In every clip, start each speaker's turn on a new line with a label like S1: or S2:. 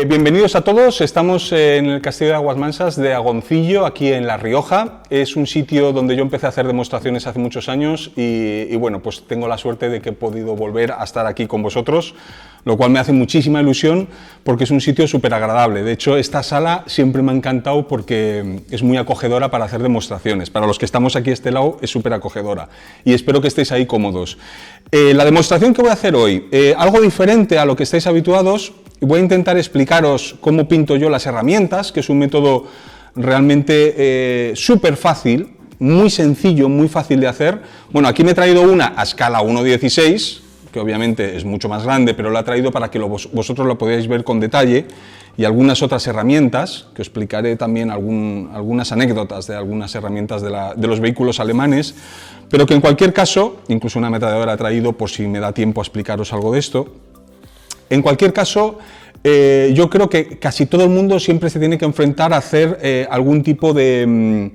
S1: Bienvenidos a todos, estamos en el Castillo de Aguas Mansas de Agoncillo, aquí en La Rioja. Es un sitio donde yo empecé a hacer demostraciones hace muchos años y bueno, pues tengo la suerte de que he podido volver a estar aquí con vosotros, lo cual me hace muchísima ilusión porque es un sitio súper agradable. De hecho, esta sala siempre me ha encantado porque es muy acogedora para hacer demostraciones. Para los que estamos aquí a este lado es súper acogedora y espero que estéis ahí cómodos. La demostración que voy a hacer hoy, algo diferente a lo que estáis habituados. Voy a intentar explicaros cómo pinto yo las herramientas, que es un método realmente súper fácil, muy sencillo, muy fácil de hacer. Bueno, aquí me he traído una a escala 1:16, que obviamente es mucho más grande, pero la he traído para que vosotros lo podáis ver con detalle, y algunas otras herramientas, que os explicaré también algunas anécdotas de algunas herramientas de los vehículos alemanes, pero que en cualquier caso, incluso una ametralladora he traído por si me da tiempo a explicaros algo de esto. En cualquier caso, yo creo que casi todo el mundo siempre se tiene que enfrentar a hacer algún tipo de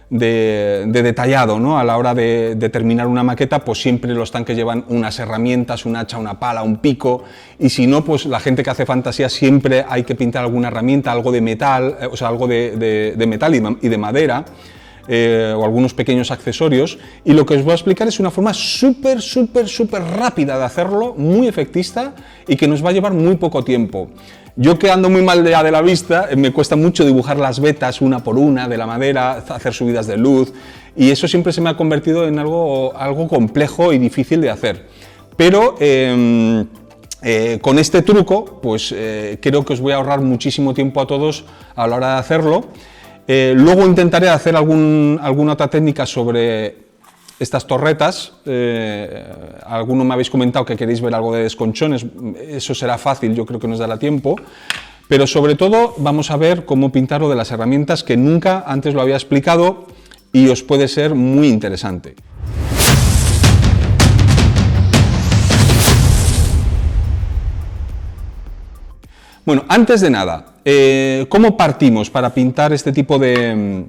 S1: detallado, ¿no? A la hora de terminar una maqueta, pues siempre los tanques llevan unas herramientas, un hacha, una pala, un pico, y si no, pues la gente que hace fantasía siempre hay que pintar alguna herramienta, algo de metal, o sea, algo de metal y de madera, o algunos pequeños accesorios, y lo que os voy a explicar es una forma súper rápida de hacerlo, muy efectista y que nos va a llevar muy poco tiempo. Yo, que ando muy mal de la vista, me cuesta mucho dibujar las vetas una por una de la madera, hacer subidas de luz, y eso siempre se me ha convertido en algo complejo y difícil de hacer. Pero con este truco, pues creo que os voy a ahorrar muchísimo tiempo a todos a la hora de hacerlo. Luego intentaré hacer alguna otra técnica sobre estas torretas. Alguno me habéis comentado que queréis ver algo de desconchones, eso será fácil, yo creo que nos dará tiempo, pero sobre todo vamos a ver cómo pintar lo de las herramientas, que nunca antes lo había explicado y os puede ser muy interesante. Bueno, antes de nada, ¿cómo partimos para pintar este tipo de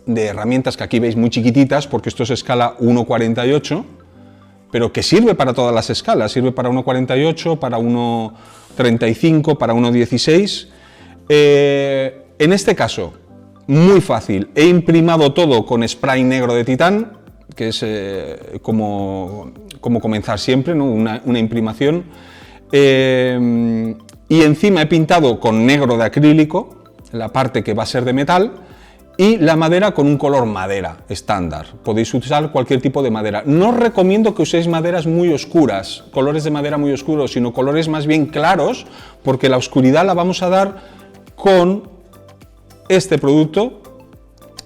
S1: herramientas que aquí veis muy chiquititas? Porque esto es escala 1:48, pero que sirve para todas las escalas, sirve para 1:48, para 1:35, para 1:16. En este caso, muy fácil, he imprimado todo con spray negro de titán, que es como comenzar siempre, ¿no? una imprimación. Y encima he pintado con negro de acrílico la parte que va a ser de metal y la madera con un color madera estándar. Podéis usar cualquier tipo de madera. No os recomiendo que uséis maderas muy oscuras, colores de madera muy oscuros, sino colores más bien claros, porque la oscuridad la vamos a dar con este producto,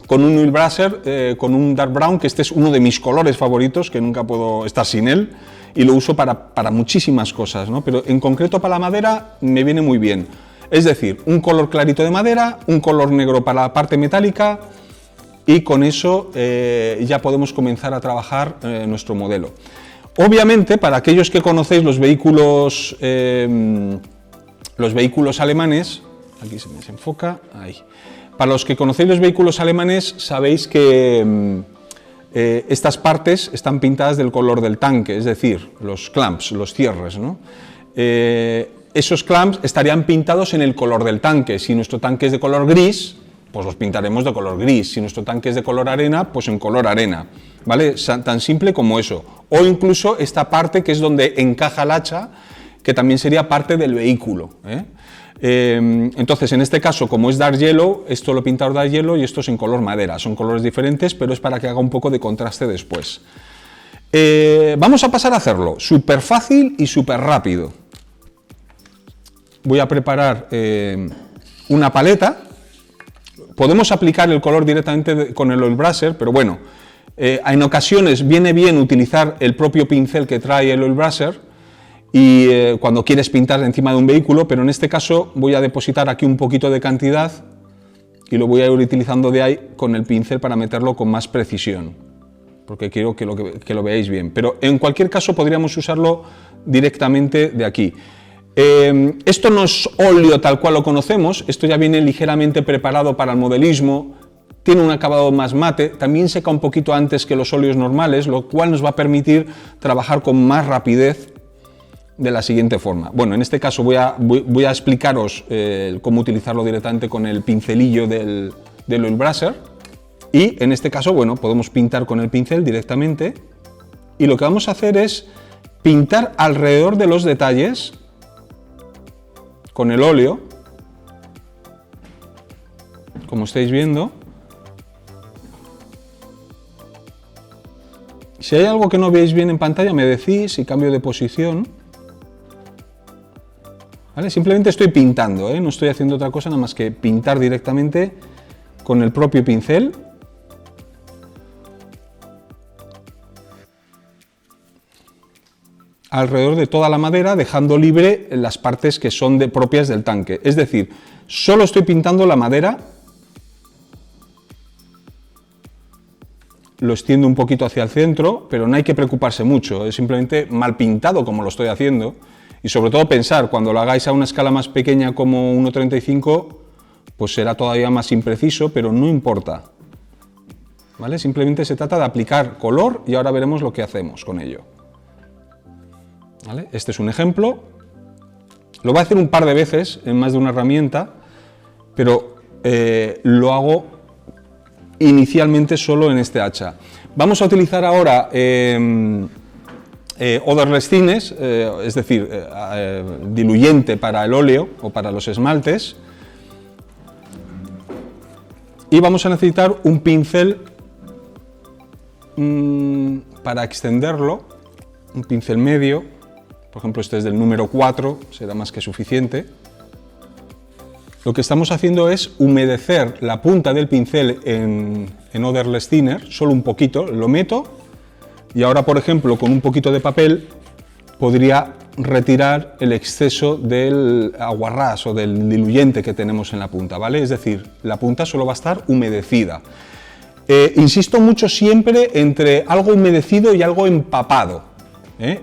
S1: con un Oil Brusher, con un Dark Brown, que este es uno de mis colores favoritos, que nunca puedo estar sin él, y lo uso para muchísimas cosas, ¿no? Pero en concreto para la madera me viene muy bien. Es decir, un color clarito de madera, un color negro para la parte metálica, y con eso ya podemos comenzar a trabajar nuestro modelo. Obviamente, para aquellos que conocéis los vehículos alemanes, aquí se me desenfoca, ahí. Para los que conocéis los vehículos alemanes, sabéis que estas partes están pintadas del color del tanque, es decir, los clamps, los cierres, ¿no? Esos clamps estarían pintados en el color del tanque. Si nuestro tanque es de color gris, pues los pintaremos de color gris. Si nuestro tanque es de color arena, pues en color arena, ¿vale? Tan simple como eso. O incluso esta parte que es donde encaja el hacha, que también sería parte del vehículo, ¿eh? Entonces, en este caso, como es Dark Yellow, esto lo he pintado Dark Yellow y esto es en color madera. Son colores diferentes, pero es para que haga un poco de contraste después. Vamos a pasar a hacerlo. Súper fácil y súper rápido. Voy a preparar una paleta. Podemos aplicar el color directamente con el Oil Brusher, pero bueno, en ocasiones viene bien utilizar el propio pincel que trae el Oil Brusher, y cuando quieres pintar encima de un vehículo, pero en este caso voy a depositar aquí un poquito de cantidad y lo voy a ir utilizando de ahí con el pincel para meterlo con más precisión, porque quiero que lo veáis bien, pero en cualquier caso podríamos usarlo directamente de aquí. Esto no es óleo tal cual lo conocemos, esto ya viene ligeramente preparado para el modelismo, tiene un acabado más mate, también seca un poquito antes que los óleos normales, lo cual nos va a permitir trabajar con más rapidez de la siguiente forma. Bueno, en este caso voy a explicaros cómo utilizarlo directamente con el pincelillo del Oil Brusher, y en este caso, bueno, podemos pintar con el pincel directamente, y lo que vamos a hacer es pintar alrededor de los detalles con el óleo, como estáis viendo. Si hay algo que no veis bien en pantalla, me decís y cambio de posición. ¿Vale? Simplemente estoy pintando, no estoy haciendo otra cosa nada más que pintar directamente con el propio pincel. Alrededor de toda la madera, dejando libre las partes que son propias del tanque. Es decir, solo estoy pintando la madera, lo extiendo un poquito hacia el centro, pero no hay que preocuparse mucho, es simplemente mal pintado como lo estoy haciendo, y sobre todo pensar, cuando lo hagáis a una escala más pequeña como 1:35, pues será todavía más impreciso, pero no importa, ¿vale? Simplemente se trata de aplicar color y ahora veremos lo que hacemos con ello. ¿Vale? Este es un ejemplo, lo voy a hacer un par de veces en más de una herramienta, pero lo hago inicialmente solo en este hacha. Vamos a utilizar ahora odorless thinness, es decir, diluyente para el óleo o para los esmaltes, y vamos a necesitar un pincel para extenderlo, un pincel medio. Por ejemplo, este es del número 4, será más que suficiente. Lo que estamos haciendo es humedecer la punta del pincel en odorless thinner, solo un poquito, lo meto, y ahora, por ejemplo, con un poquito de papel podría retirar el exceso del aguarrás o del diluyente que tenemos en la punta, ¿vale? Es decir, la punta solo va a estar humedecida. Insisto mucho siempre entre algo humedecido y algo empapado.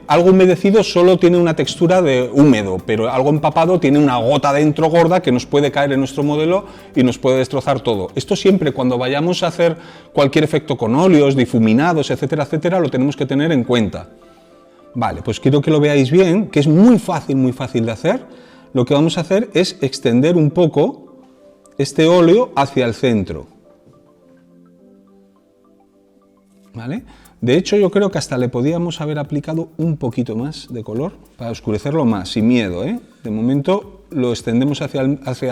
S1: Algo humedecido solo tiene una textura de húmedo, pero algo empapado tiene una gota dentro gorda que nos puede caer en nuestro modelo y nos puede destrozar todo. Esto siempre cuando vayamos a hacer cualquier efecto con óleos, difuminados, etcétera, etcétera, lo tenemos que tener en cuenta. Vale, pues quiero que lo veáis bien, que es muy fácil de hacer. Lo que vamos a hacer es extender un poco este óleo hacia el centro. ¿Vale? De hecho, yo creo que hasta le podíamos haber aplicado un poquito más de color para oscurecerlo más, sin miedo, De momento lo extendemos hacia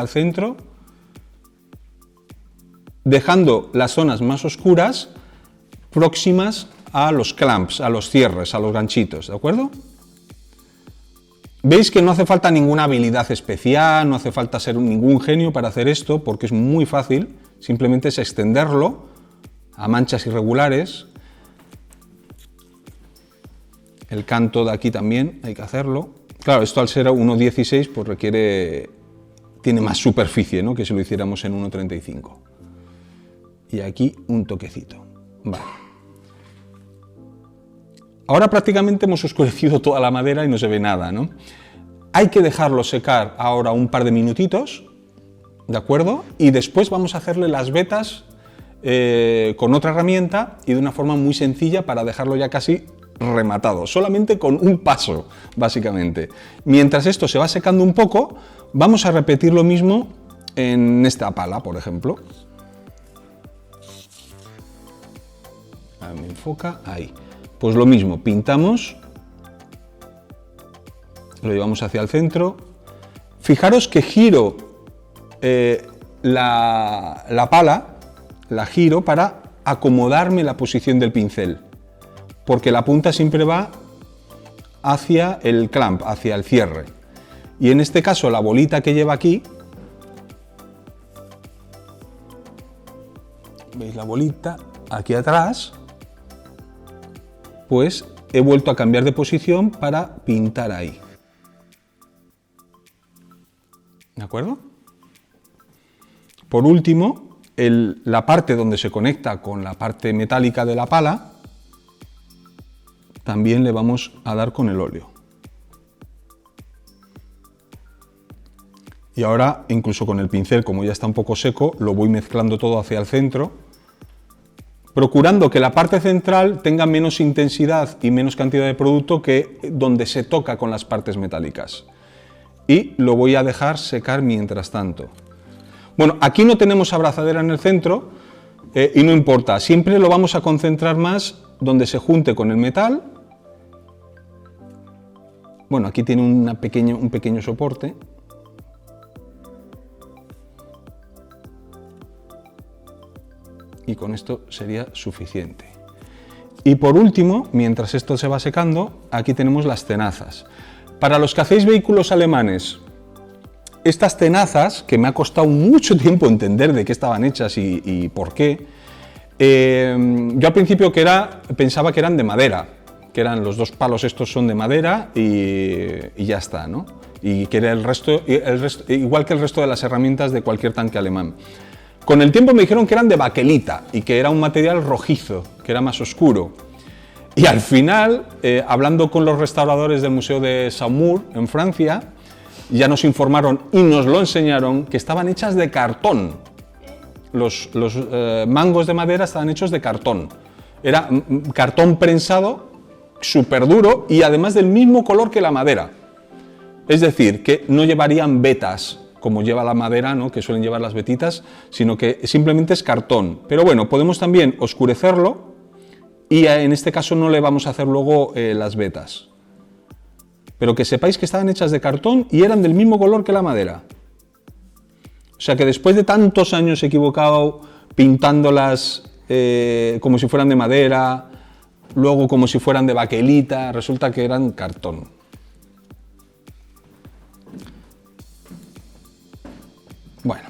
S1: el centro, dejando las zonas más oscuras próximas a los clamps, a los cierres, a los ganchitos, ¿de acuerdo? Veis que no hace falta ninguna habilidad especial, no hace falta ser ningún genio para hacer esto, porque es muy fácil, simplemente es extenderlo a manchas irregulares. El canto de aquí también hay que hacerlo. Claro, esto al ser 1:16 pues tiene más superficie, ¿no?, que si lo hiciéramos en 1:35. Y aquí un toquecito. Vale. Ahora prácticamente hemos oscurecido toda la madera y no se ve nada, ¿no? Hay que dejarlo secar ahora un par de minutitos, ¿de acuerdo? Y después vamos a hacerle las vetas con otra herramienta y de una forma muy sencilla para dejarlo ya casi rematado, solamente con un paso, básicamente. Mientras esto se va secando un poco, vamos a repetir lo mismo en esta pala, por ejemplo. Me enfoca, ahí. Pues lo mismo, pintamos, lo llevamos hacia el centro. Fijaros que giro la pala, la giro para acomodarme la posición del pincel, porque la punta siempre va hacia el clamp, hacia el cierre. Y en este caso la bolita que lleva aquí, ¿veis la bolita? Aquí atrás, pues he vuelto a cambiar de posición para pintar ahí. ¿De acuerdo? Por último, la parte donde se conecta con la parte metálica de la pala, también le vamos a dar con el óleo. Y ahora, incluso con el pincel, como ya está un poco seco, lo voy mezclando todo hacia el centro procurando que la parte central tenga menos intensidad y menos cantidad de producto que donde se toca con las partes metálicas. Y lo voy a dejar secar mientras tanto. Bueno, aquí no tenemos abrazadera en el centro y no importa, siempre lo vamos a concentrar más donde se junte con el metal. Bueno, aquí tiene un pequeño soporte. Y con esto sería suficiente. Y por último, mientras esto se va secando, aquí tenemos las tenazas. Para los que hacéis vehículos alemanes, estas tenazas, que me ha costado mucho tiempo entender de qué estaban hechas y por qué, yo al principio pensaba que eran de madera, que eran los dos palos estos son de madera y ya está, ¿no? Y que era el resto, igual que el resto de las herramientas de cualquier tanque alemán. Con el tiempo me dijeron que eran de baquelita y que era un material rojizo, que era más oscuro. Y al final, hablando con los restauradores del Museo de Saumur, en Francia, ya nos informaron y nos lo enseñaron que estaban hechas de cartón. Los mangos de madera estaban hechos de cartón. Era cartón prensado, súper duro y además del mismo color que la madera. Es decir, que no llevarían vetas, como lleva la madera, ¿no?, que suelen llevar las vetitas, sino que simplemente es cartón. Pero bueno, podemos también oscurecerlo y en este caso no le vamos a hacer luego las vetas. Pero que sepáis que estaban hechas de cartón y eran del mismo color que la madera. O sea que después de tantos años equivocado, pintándolas como si fueran de madera, luego como si fueran de baquelita, resulta que eran cartón. Bueno,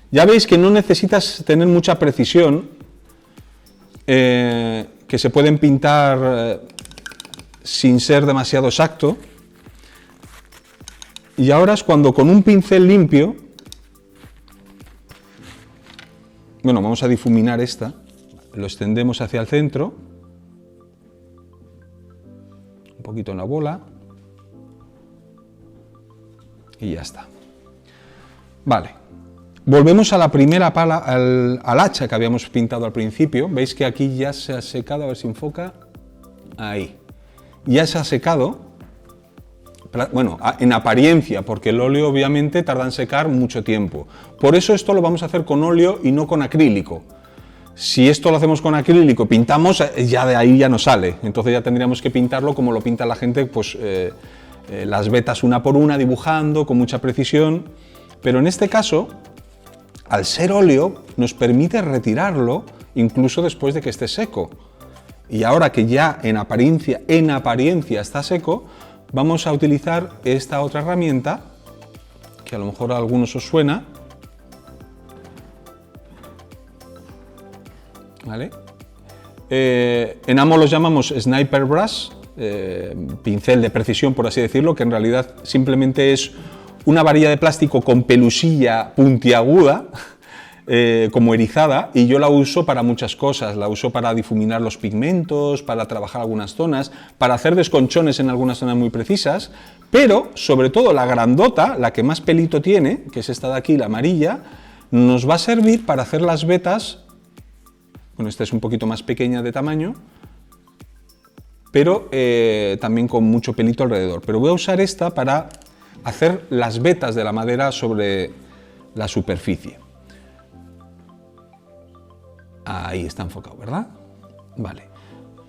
S1: ya veis que no necesitas tener mucha precisión, que se pueden pintar sin ser demasiado exacto. Y ahora es cuando con un pincel limpio, bueno, vamos a difuminar esta, lo extendemos hacia el centro, un poquito en la bola, y ya está. Vale. Volvemos a la primera pala, al hacha que habíamos pintado al principio. Veis que aquí ya se ha secado, a ver si enfoca, ahí. Ya se ha secado, bueno, en apariencia, porque el óleo obviamente tarda en secar mucho tiempo. Por eso esto lo vamos a hacer con óleo y no con acrílico. Si esto lo hacemos con acrílico, pintamos, ya de ahí ya no sale. Entonces ya tendríamos que pintarlo como lo pinta la gente, pues las vetas una por una, dibujando con mucha precisión. Pero en este caso, al ser óleo, nos permite retirarlo incluso después de que esté seco. Y ahora que ya en apariencia está seco, vamos a utilizar esta otra herramienta, que a lo mejor a algunos os suena. ¿Vale? En AMO los llamamos Sniper Brush, pincel de precisión, por así decirlo, que en realidad simplemente es una varilla de plástico con pelusilla puntiaguda, como erizada, y yo la uso para muchas cosas. La uso para difuminar los pigmentos, para trabajar algunas zonas, para hacer desconchones en algunas zonas muy precisas, pero sobre todo la grandota, la que más pelito tiene, que es esta de aquí, la amarilla, nos va a servir para hacer las vetas. Bueno, esta es un poquito más pequeña de tamaño, pero también con mucho pelito alrededor. Pero voy a usar esta para hacer las vetas de la madera sobre la superficie. Ahí está enfocado, ¿verdad? Vale.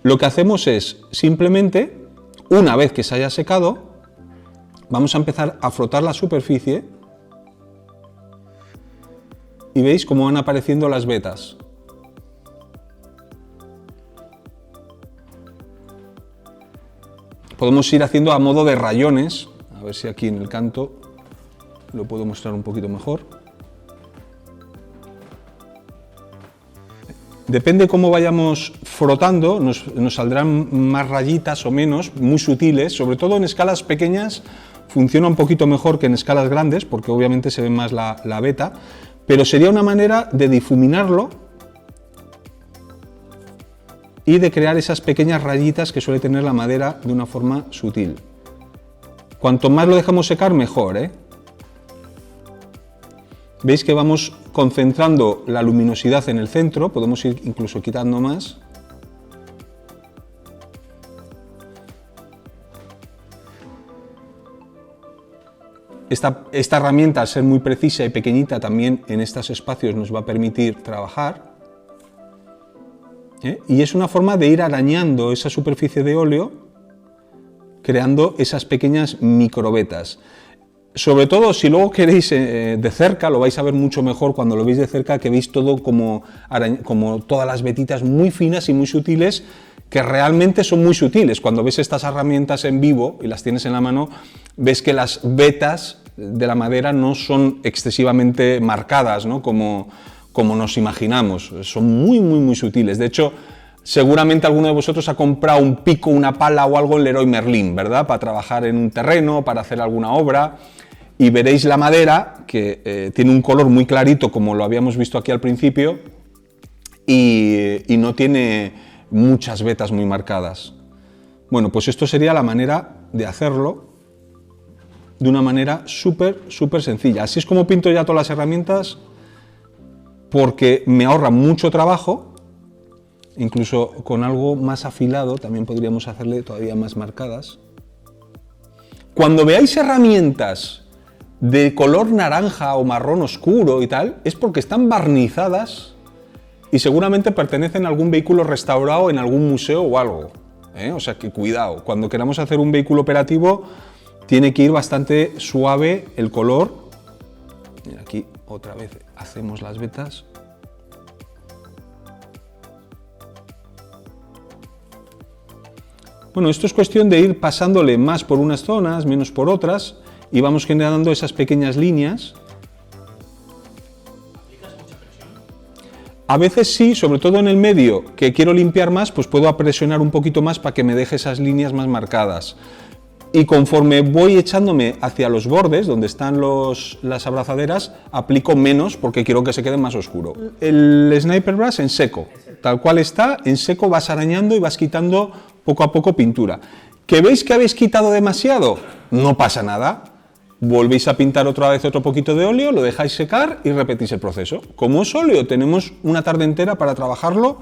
S1: Lo que hacemos es, simplemente, una vez que se haya secado, vamos a empezar a frotar la superficie y veis cómo van apareciendo las vetas. Podemos ir haciendo a modo de rayones. A ver si aquí en el canto lo puedo mostrar un poquito mejor. Depende cómo vayamos frotando, nos saldrán más rayitas o menos, muy sutiles. Sobre todo en escalas pequeñas funciona un poquito mejor que en escalas grandes, porque obviamente se ve más la veta, pero sería una manera de difuminarlo y de crear esas pequeñas rayitas que suele tener la madera de una forma sutil. Cuanto más lo dejamos secar, mejor, ¿eh? Veis que vamos concentrando la luminosidad en el centro, podemos ir incluso quitando más. Esta herramienta, al ser muy precisa y pequeñita, también en estos espacios nos va a permitir trabajar. Y es una forma de ir arañando esa superficie de óleo, creando esas pequeñas microvetas. Sobre todo, si luego queréis de cerca, lo vais a ver mucho mejor cuando lo veis de cerca, que veis todo como todas las vetitas muy finas y muy sutiles, que realmente son muy sutiles. Cuando ves estas herramientas en vivo y las tienes en la mano, ves que las vetas de la madera no son excesivamente marcadas, ¿no? como nos imaginamos, son muy, muy, muy sutiles. De hecho, seguramente alguno de vosotros ha comprado un pico, una pala o algo en Leroy Merlin, ¿verdad? Para trabajar en un terreno, para hacer alguna obra, y veréis la madera, que tiene un color muy clarito, como lo habíamos visto aquí al principio, y no tiene muchas vetas muy marcadas. Bueno, pues esto sería la manera de hacerlo de una manera súper, súper sencilla. Así es como pinto ya todas las herramientas, porque me ahorra mucho trabajo. Incluso con algo más afilado también podríamos hacerle todavía más marcadas. Cuando veáis herramientas de color naranja o marrón oscuro y tal, es porque están barnizadas y seguramente pertenecen a algún vehículo restaurado en algún museo o algo. O sea que cuidado, cuando queramos hacer un vehículo operativo tiene que ir bastante suave el color. Mira, aquí otra vez hacemos las vetas. Bueno, esto es cuestión de ir pasándole más por unas zonas, menos por otras, y vamos generando esas pequeñas líneas.
S2: ¿Aplicas mucha presión?
S1: A veces sí, sobre todo en el medio, que quiero limpiar más, pues puedo presionar un poquito más para que me deje esas líneas más marcadas. Y conforme voy echándome hacia los bordes, donde están las abrazaderas, aplico menos porque quiero que se quede más oscuro. El Sniper Brush en seco, tal cual está, en seco vas arañando y vas quitando poco a poco pintura. ¿Que veis que habéis quitado demasiado? No pasa nada. Volvéis a pintar otra vez otro poquito de óleo, lo dejáis secar y repetís el proceso. Como es óleo, tenemos una tarde entera para trabajarlo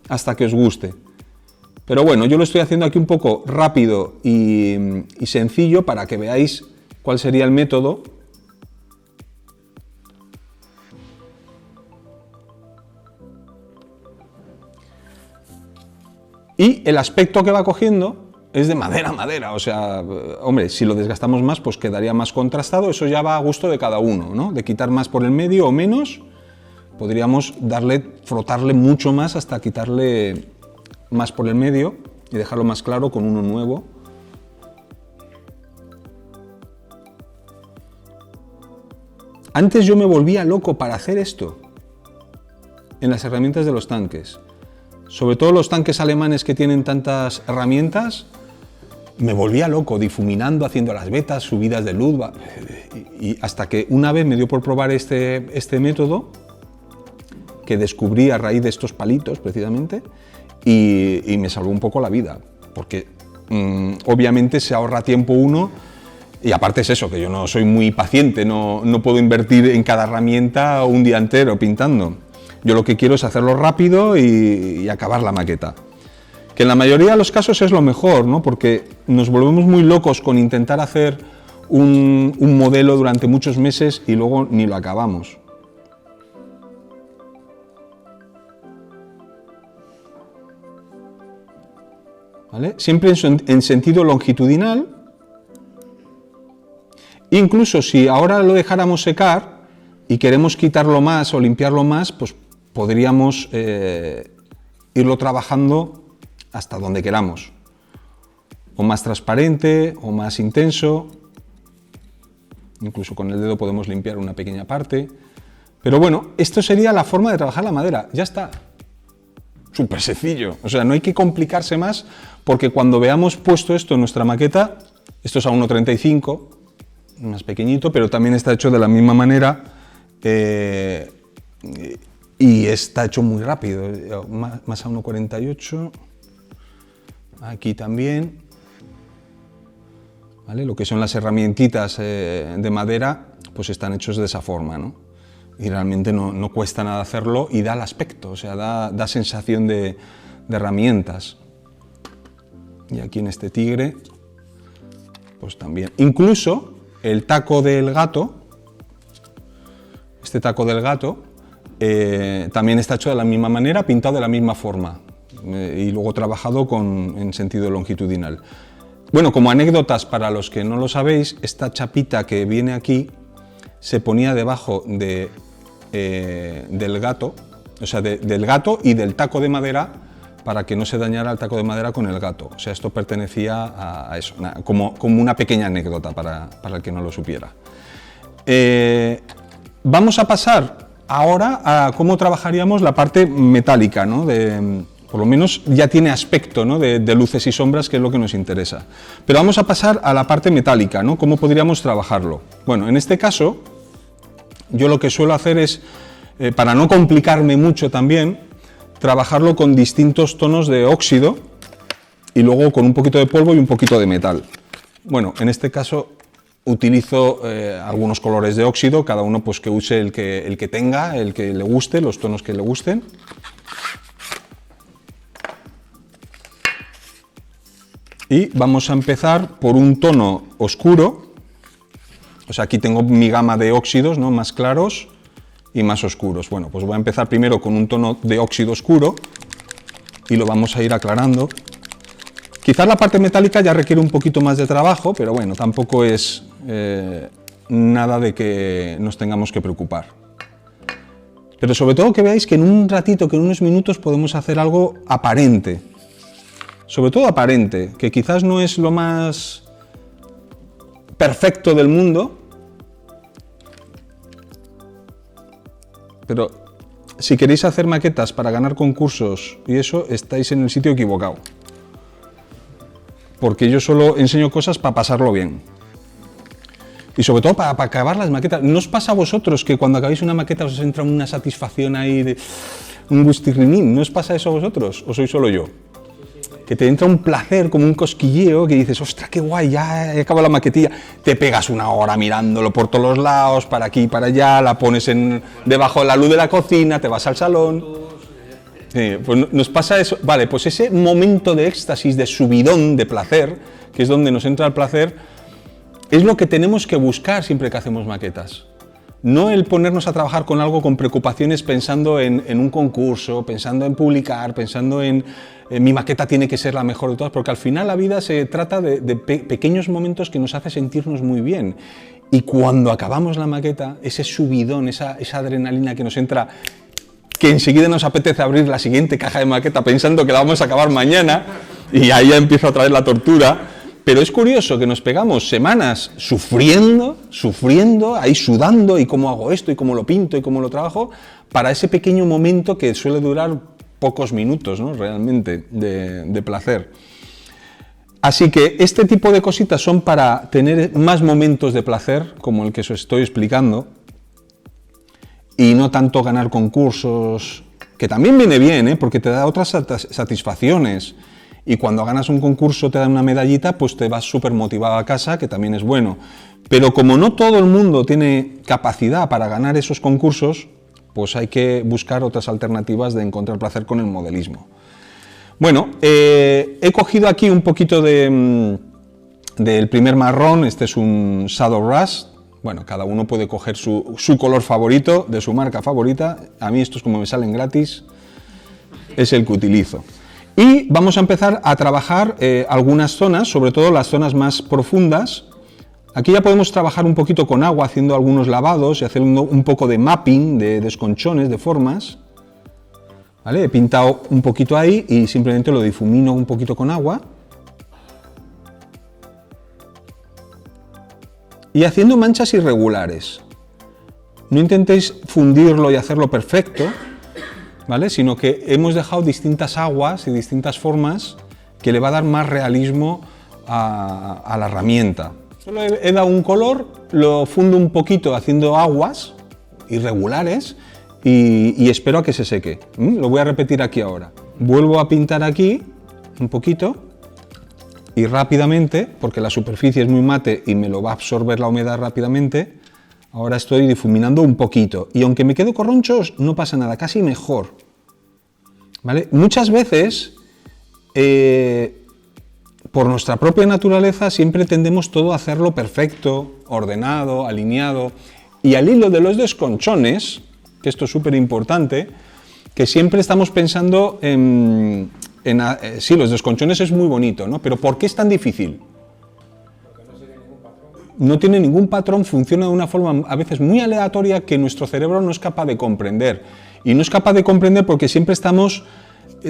S1: hasta que os guste. Pero bueno, yo lo estoy haciendo aquí un poco rápido y sencillo para que veáis cuál sería el método. Y el aspecto que va cogiendo es de madera a madera, o sea, hombre, si lo desgastamos más, pues quedaría más contrastado, eso ya va a gusto de cada uno, ¿no? De quitar más por el medio o menos, podríamos frotarle mucho más hasta quitarle más por el medio y dejarlo más claro con uno nuevo. Antes yo me volvía loco para hacer esto en las herramientas de los tanques. Sobre todo los tanques alemanes que tienen tantas herramientas, me volvía loco difuminando, haciendo las vetas, subidas de luz, y hasta que una vez me dio por probar este método que descubrí a raíz de estos palitos precisamente, y me salvó un poco la vida, porque obviamente se ahorra tiempo uno, y aparte es eso, que yo no soy muy paciente, no puedo invertir en cada herramienta un día entero pintando. Yo lo que quiero es hacerlo rápido y acabar la maqueta. Que en la mayoría de los casos es lo mejor, ¿no? Porque nos volvemos muy locos con intentar hacer un modelo durante muchos meses y luego ni lo acabamos. ¿Vale? Siempre en sentido longitudinal. Incluso si ahora lo dejáramos secar y queremos quitarlo más o limpiarlo más, pues podríamos irlo trabajando hasta donde queramos, o más transparente, o más intenso, incluso con el dedo podemos limpiar una pequeña parte, pero bueno, esto sería la forma de trabajar la madera, ya está, súper sencillo, o sea, no hay que complicarse más, porque cuando veamos puesto esto en nuestra maqueta, esto es a 1,35, más pequeñito, pero también está hecho de la misma manera, y está hecho muy rápido, más a 1,48, aquí también, ¿vale? Lo que son las herramientitas de madera, pues están hechos de esa forma, ¿no? y realmente no cuesta nada hacerlo y da el aspecto, o sea, da sensación de herramientas. Y aquí en este tigre, pues también. Incluso el taco del gato, este taco del gato, también está hecho de la misma manera, pintado de la misma forma y luego trabajado en sentido longitudinal. Bueno, como anécdotas para los que no lo sabéis, esta chapita que viene aquí se ponía debajo del gato, o sea, del gato y del taco de madera, para que no se dañara el taco de madera con el gato. O sea, esto pertenecía a eso, como una pequeña anécdota para el que no lo supiera. Vamos a pasar ahora a cómo trabajaríamos la parte metálica, ¿no? Por lo menos ya tiene aspecto, ¿no? de luces y sombras, que es lo que nos interesa. Pero vamos a pasar a la parte metálica, ¿no? ¿Cómo podríamos trabajarlo? Bueno, en este caso, yo lo que suelo hacer es, para no complicarme mucho también, trabajarlo con distintos tonos de óxido y luego con un poquito de polvo y un poquito de metal. Bueno, en este caso utilizo algunos colores de óxido, cada uno pues que use el que tenga, el que le guste, los tonos que le gusten. Y vamos a empezar por un tono oscuro, o sea, aquí tengo mi gama de óxidos, ¿no? Más claros y más oscuros. Bueno, pues voy a empezar primero con un tono de óxido oscuro y lo vamos a ir aclarando. Quizás la parte metálica ya requiere un poquito más de trabajo, pero bueno, tampoco es nada de que nos tengamos que preocupar. Pero sobre todo que veáis que en un ratito, que en unos minutos podemos hacer algo aparente. Sobre todo aparente, que quizás no es lo más perfecto del mundo, pero si queréis hacer maquetas para ganar concursos y eso, estáis en el sitio equivocado. Porque yo solo enseño cosas para pasarlo bien. Y sobre todo para acabar las maquetas. ¿No os pasa a vosotros que cuando acabáis una maqueta os entra una satisfacción ahí, de un gustirrinín? ¿No os pasa eso a vosotros? ¿O soy solo yo? Que te entra un placer, como un cosquilleo, que dices, ostras, qué guay, ya he acabado la maquetilla. Te pegas una hora mirándolo por todos los lados, para aquí y para allá, la pones debajo de la luz de la cocina, te vas al salón. Sí, pues nos pasa eso. Vale, pues ese momento de éxtasis, de subidón, de placer, que es donde nos entra el placer, es lo que tenemos que buscar siempre que hacemos maquetas. No el ponernos a trabajar con algo con preocupaciones pensando en un concurso, pensando en publicar, pensando en mi maqueta tiene que ser la mejor de todas, porque al final la vida se trata de pequeños momentos que nos hace sentirnos muy bien. Y cuando acabamos la maqueta, ese subidón, esa adrenalina que nos entra, que enseguida nos apetece abrir la siguiente caja de maqueta pensando que la vamos a acabar mañana, y ahí ya empieza otra vez la tortura. Pero es curioso que nos pegamos semanas sufriendo, ahí sudando, y cómo hago esto, y cómo lo pinto, y cómo lo trabajo, para ese pequeño momento que suele durar pocos minutos, ¿no? Realmente, de placer. Así que este tipo de cositas son para tener más momentos de placer, como el que os estoy explicando, y no tanto ganar concursos, que también viene bien, porque te da otras satisfacciones. Y cuando ganas un concurso te dan una medallita, pues te vas súper motivado a casa, que también es bueno. Pero como no todo el mundo tiene capacidad para ganar esos concursos, pues hay que buscar otras alternativas de encontrar placer con el modelismo. Bueno, he cogido aquí un poquito del primer marrón, este es un Shadow Rust. Bueno, cada uno puede coger su color favorito, de su marca favorita. A mí estos, como me salen gratis, es el que utilizo. Y vamos a empezar a trabajar algunas zonas, sobre todo las zonas más profundas. Aquí ya podemos trabajar un poquito con agua, haciendo algunos lavados y haciendo un poco de mapping, de desconchones, de formas. ¿Vale? He pintado un poquito ahí y simplemente lo difumino un poquito con agua. Y haciendo manchas irregulares. No intentéis fundirlo y hacerlo perfecto, ¿vale? Sino que hemos dejado distintas aguas y distintas formas que le va a dar más realismo a la herramienta. Solo he dado un color, lo fundo un poquito haciendo aguas irregulares y espero a que se seque. Lo voy a repetir aquí ahora. Vuelvo a pintar aquí un poquito y rápidamente, porque la superficie es muy mate y me lo va a absorber la humedad rápidamente, Ahora estoy difuminando un poquito. Y aunque me quedo con ronchos, no pasa nada, casi mejor. ¿Vale? Muchas veces, por nuestra propia naturaleza, siempre tendemos todo a hacerlo perfecto, ordenado, alineado. Y al hilo de los desconchones, que esto es súper importante, que siempre estamos pensando sí, los desconchones es muy bonito, ¿no? Pero ¿por qué es tan difícil? No tiene ningún patrón, funciona de una forma a veces muy aleatoria que nuestro cerebro no es capaz de comprender. Y no es capaz de comprender porque siempre estamos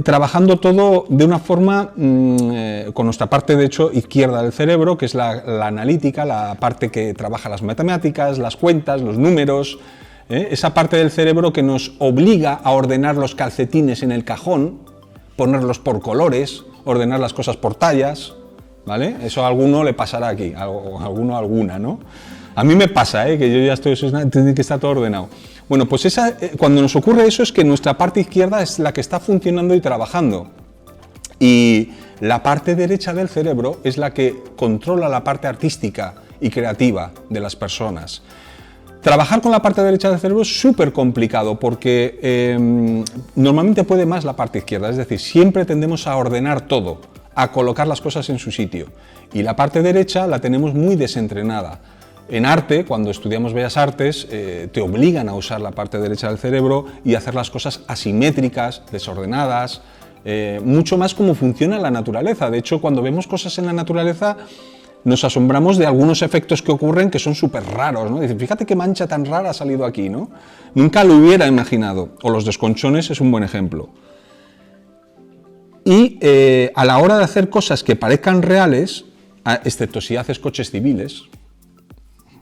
S1: trabajando todo de una forma con nuestra parte, de hecho, izquierda del cerebro, que es la analítica, la parte que trabaja las matemáticas, las cuentas, los números, esa parte del cerebro que nos obliga a ordenar los calcetines en el cajón, ponerlos por colores, ordenar las cosas por tallas, ¿vale? Eso a alguno le pasará aquí, a alguno, alguna, ¿no? A mí me pasa, que yo ya tiene que estar todo ordenado. Bueno, pues cuando nos ocurre eso es que nuestra parte izquierda es la que está funcionando y trabajando. Y la parte derecha del cerebro es la que controla la parte artística y creativa de las personas. Trabajar con la parte derecha del cerebro es súper complicado porque normalmente puede más la parte izquierda, es decir, siempre tendemos a ordenar todo, a colocar las cosas en su sitio. Y la parte derecha la tenemos muy desentrenada. En arte, cuando estudiamos Bellas Artes, te obligan a usar la parte derecha del cerebro y hacer las cosas asimétricas, desordenadas, mucho más como funciona la naturaleza. De hecho, cuando vemos cosas en la naturaleza, nos asombramos de algunos efectos que ocurren que son súper raros, ¿no? Dicen, fíjate qué mancha tan rara ha salido aquí, ¿no? Nunca lo hubiera imaginado. O los desconchones es un buen ejemplo. Y a la hora de hacer cosas que parezcan reales, excepto si haces coches civiles,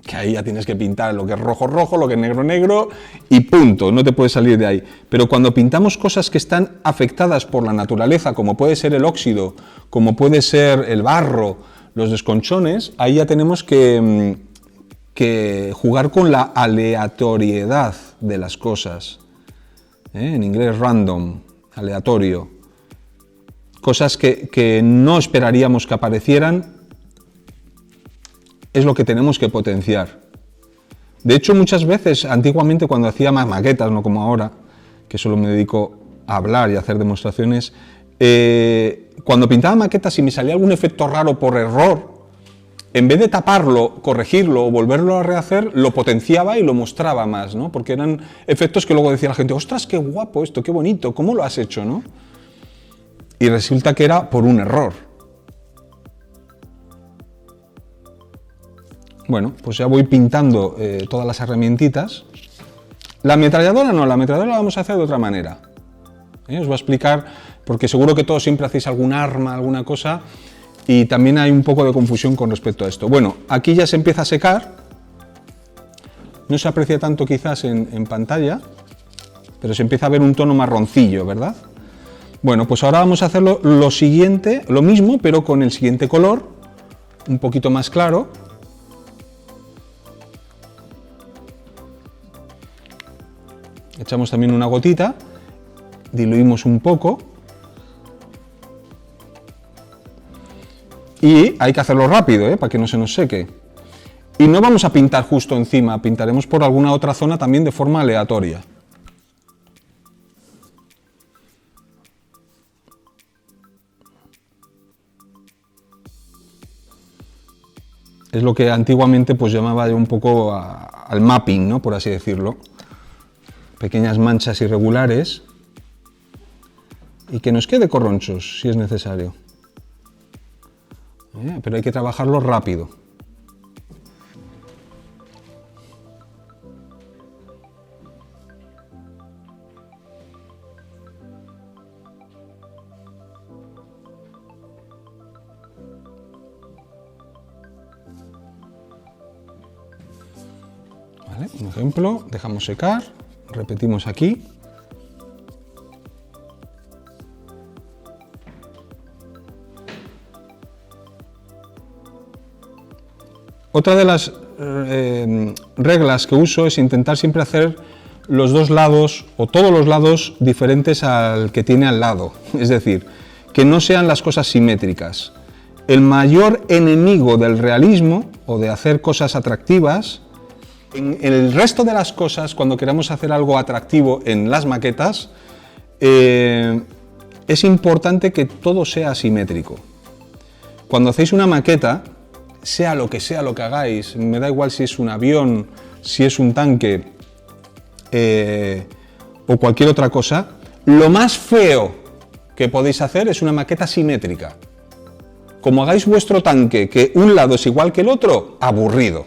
S1: que ahí ya tienes que pintar lo que es rojo, rojo, lo que es negro, negro, y punto, no te puedes salir de ahí. Pero cuando pintamos cosas que están afectadas por la naturaleza, como puede ser el óxido, como puede ser el barro, los desconchones, ahí ya tenemos que jugar con la aleatoriedad de las cosas. En inglés random, aleatorio. Cosas que no esperaríamos que aparecieran, es lo que tenemos que potenciar. De hecho, muchas veces, antiguamente cuando hacía más maquetas, no como ahora, que solo me dedico a hablar y a hacer demostraciones, cuando pintaba maquetas y me salía algún efecto raro por error, en vez de taparlo, corregirlo o volverlo a rehacer, lo potenciaba y lo mostraba más, ¿no? Porque eran efectos que luego decía la gente, ostras, qué guapo esto, qué bonito, ¿cómo lo has hecho, no? Y resulta que era por un error. Bueno, pues ya voy pintando todas las herramientitas. La ametralladora no, la ametralladora la vamos a hacer de otra manera. Os voy a explicar, porque seguro que todos siempre hacéis algún arma, alguna cosa, y también hay un poco de confusión con respecto a esto. Bueno, aquí ya se empieza a secar. No se aprecia tanto quizás en pantalla, pero se empieza a ver un tono marroncillo, ¿verdad? Bueno, pues ahora vamos a hacer lo siguiente, lo mismo, pero con el siguiente color, un poquito más claro. Echamos también una gotita, diluimos un poco y hay que hacerlo rápido, para que no se nos seque. Y no vamos a pintar justo encima, pintaremos por alguna otra zona también de forma aleatoria. Es lo que antiguamente pues llamaba yo un poco al mapping, ¿no? Por así decirlo. Pequeñas manchas irregulares y que nos quede corronchos si es necesario. Pero hay que trabajarlo rápido. ¿Vale? Un ejemplo, dejamos secar. Repetimos aquí. Otra de las reglas que uso es intentar siempre hacer los dos lados o todos los lados diferentes al que tiene al lado. Es decir, que no sean las cosas simétricas. El mayor enemigo del realismo o de hacer cosas atractivas En el resto de las cosas, cuando queramos hacer algo atractivo en las maquetas, es importante que todo sea asimétrico. Cuando hacéis una maqueta, sea lo que hagáis, me da igual si es un avión, si es un tanque o cualquier otra cosa, lo más feo que podéis hacer es una maqueta simétrica. Como hagáis vuestro tanque, que un lado es igual que el otro, aburrido.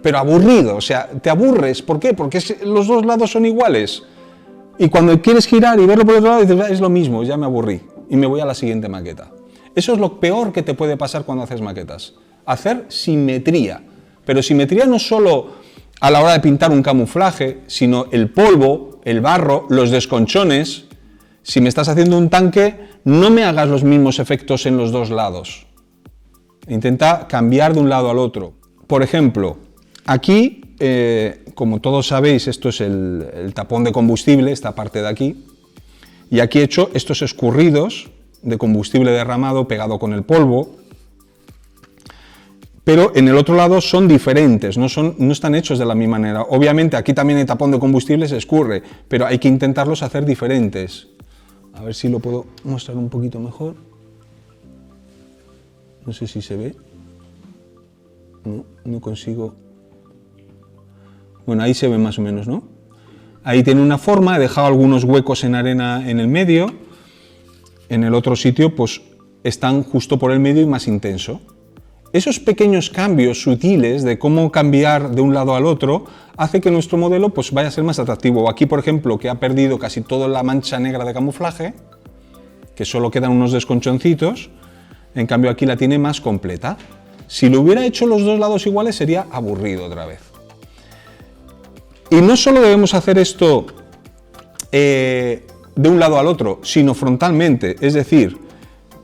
S1: Pero aburrido, o sea, te aburres. ¿Por qué? Porque los dos lados son iguales. Y cuando quieres girar y verlo por el otro lado, dices, es lo mismo, ya me aburrí. Y me voy a la siguiente maqueta. Eso es lo peor que te puede pasar cuando haces maquetas. Hacer simetría. Pero simetría no solo a la hora de pintar un camuflaje, sino el polvo, el barro, los desconchones. Si me estás haciendo un tanque, no me hagas los mismos efectos en los dos lados. Intenta cambiar de un lado al otro. Por ejemplo, aquí, como todos sabéis, esto es el tapón de combustible, esta parte de aquí. Y aquí he hecho estos escurridos de combustible derramado pegado con el polvo. Pero en el otro lado son diferentes, no están hechos de la misma manera. Obviamente aquí también hay tapón de combustible, se escurre, pero hay que intentarlos hacer diferentes. A ver si lo puedo mostrar un poquito mejor. No sé si se ve. No consigo. Bueno, ahí se ve más o menos, ¿no? Ahí tiene una forma, he dejado algunos huecos en arena en el medio. En el otro sitio, pues, están justo por el medio y más intenso. Esos pequeños cambios sutiles de cómo cambiar de un lado al otro hace que nuestro modelo pues, vaya a ser más atractivo. Aquí, por ejemplo, que ha perdido casi toda la mancha negra de camuflaje, que solo quedan unos desconchoncitos, en cambio aquí la tiene más completa. Si lo hubiera hecho los dos lados iguales sería aburrido otra vez. Y no solo debemos hacer esto de un lado al otro, sino frontalmente, es decir,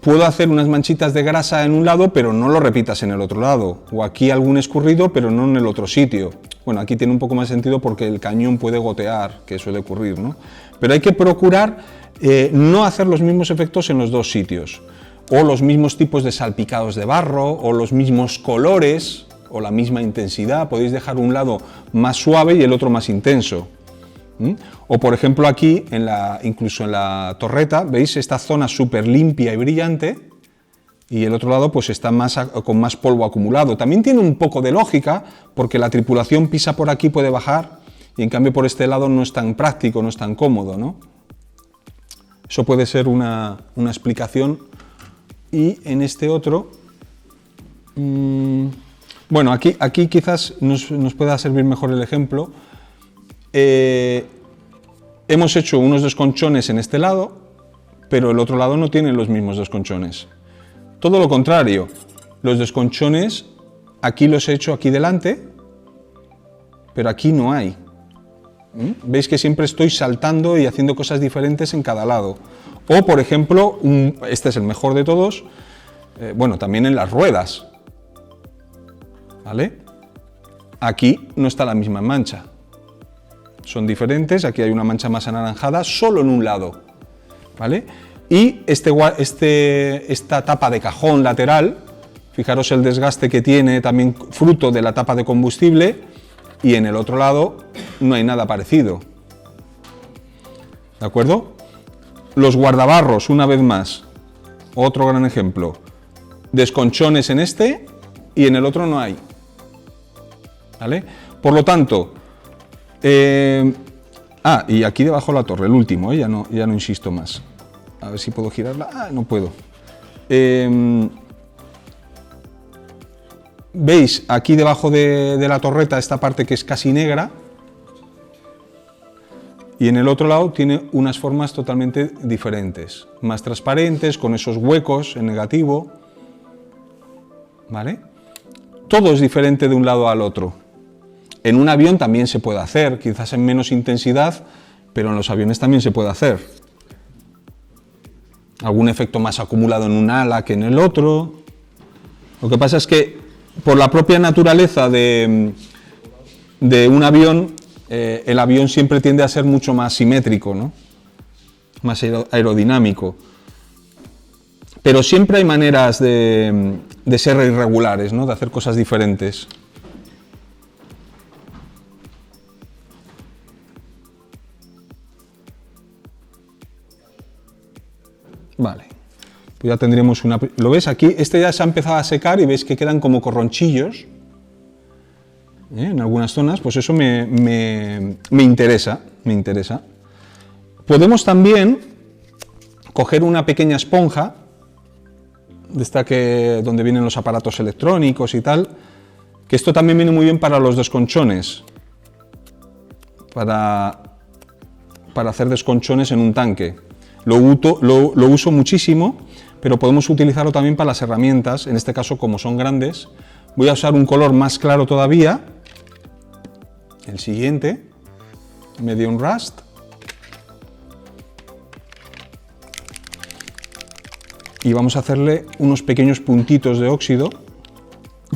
S1: puedo hacer unas manchitas de grasa en un lado, pero no lo repitas en el otro lado. O aquí algún escurrido, pero no en el otro sitio. Bueno, aquí tiene un poco más sentido porque el cañón puede gotear, que suele ocurrir, ¿no? Pero hay que procurar no hacer los mismos efectos en los dos sitios. O los mismos tipos de salpicados de barro, o los mismos colores, o la misma intensidad. Podéis dejar un lado más suave y el otro más intenso. O por ejemplo aquí, incluso en la torreta, ¿veis esta zona súper limpia y brillante? Y el otro lado pues está con más polvo acumulado. También tiene un poco de lógica, porque la tripulación pisa por aquí, puede bajar, y en cambio por este lado no es tan práctico, no es tan cómodo, ¿no? Eso puede ser una explicación. Y en este otro, bueno, aquí quizás nos pueda servir mejor el ejemplo. Hemos hecho unos desconchones en este lado, pero el otro lado no tiene los mismos desconchones. Todo lo contrario, los desconchones aquí los he hecho aquí delante, pero aquí no hay. Veis que siempre estoy saltando y haciendo cosas diferentes en cada lado. O, por ejemplo, este es el mejor de todos, bueno, también en las ruedas. ¿Vale? Aquí no está la misma mancha. Son diferentes, aquí hay una mancha más anaranjada solo en un lado, ¿vale? Y esta tapa de cajón lateral, fijaros el desgaste que tiene, también fruto de la tapa de combustible, y en el otro lado no hay nada parecido. ¿De acuerdo? Los guardabarros, una vez más, otro gran ejemplo. Desconchones en este y en el otro no hay. ¿Vale? Por lo tanto, y aquí debajo la torre, el último, ya no insisto más. A ver si puedo girarla. No puedo. ¿Veis? Aquí debajo de la torreta esta parte que es casi negra. Y en el otro lado tiene unas formas totalmente diferentes. Más transparentes, con esos huecos en negativo. ¿Vale? Todo es diferente de un lado al otro. En un avión también se puede hacer, quizás en menos intensidad, pero en los aviones también se puede hacer. Algún efecto más acumulado en un ala que en el otro. Lo que pasa es que por la propia naturaleza de un avión, el avión siempre tiende a ser mucho más simétrico, ¿no? Más aerodinámico. Pero siempre hay maneras de ser irregulares, ¿no? De hacer cosas diferentes. Vale, pues ya tendremos una... ¿Lo ves? Aquí este ya se ha empezado a secar y veis que quedan como corronchillos en algunas zonas, pues eso me interesa, Podemos también coger una pequeña esponja, de esta donde vienen los aparatos electrónicos y tal, que esto también viene muy bien para los desconchones, para hacer desconchones en un tanque. Lo uso muchísimo, pero podemos utilizarlo también para las herramientas, en este caso como son grandes. Voy a usar un color más claro todavía, el siguiente, Medium Rust. Y vamos a hacerle unos pequeños puntitos de óxido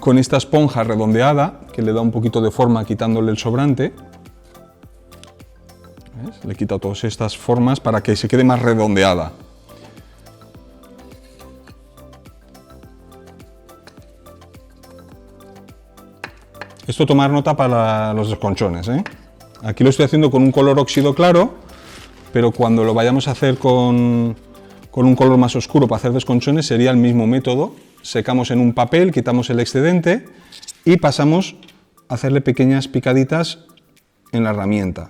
S1: con esta esponja redondeada, que le da un poquito de forma quitándole el sobrante. ¿Ves? Le he quitado todas estas formas para que se quede más redondeada. Esto tomar nota para los desconchones, ¿eh? Aquí lo estoy haciendo con un color óxido claro, pero cuando lo vayamos a hacer con un color más oscuro para hacer desconchones sería el mismo método. Secamos en un papel, quitamos el excedente y pasamos a hacerle pequeñas picaditas en la herramienta.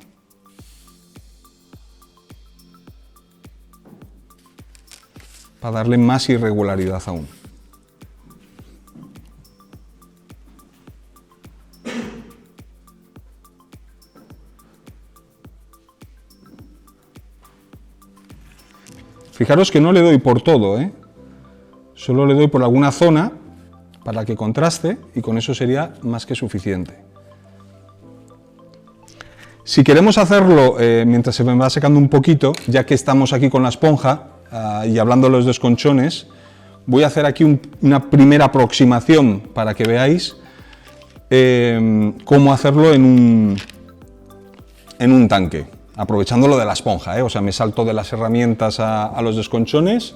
S1: Para darle más irregularidad aún. Fijaros que no le doy por todo, solo le doy por alguna zona para que contraste y con eso sería más que suficiente. Si queremos hacerlo mientras se me va secando un poquito, ya que estamos aquí con la esponja y hablando de los desconchones, voy a hacer aquí una primera aproximación para que veáis cómo hacerlo en un tanque. Aprovechando lo de la esponja, o sea, me salto de las herramientas a los desconchones.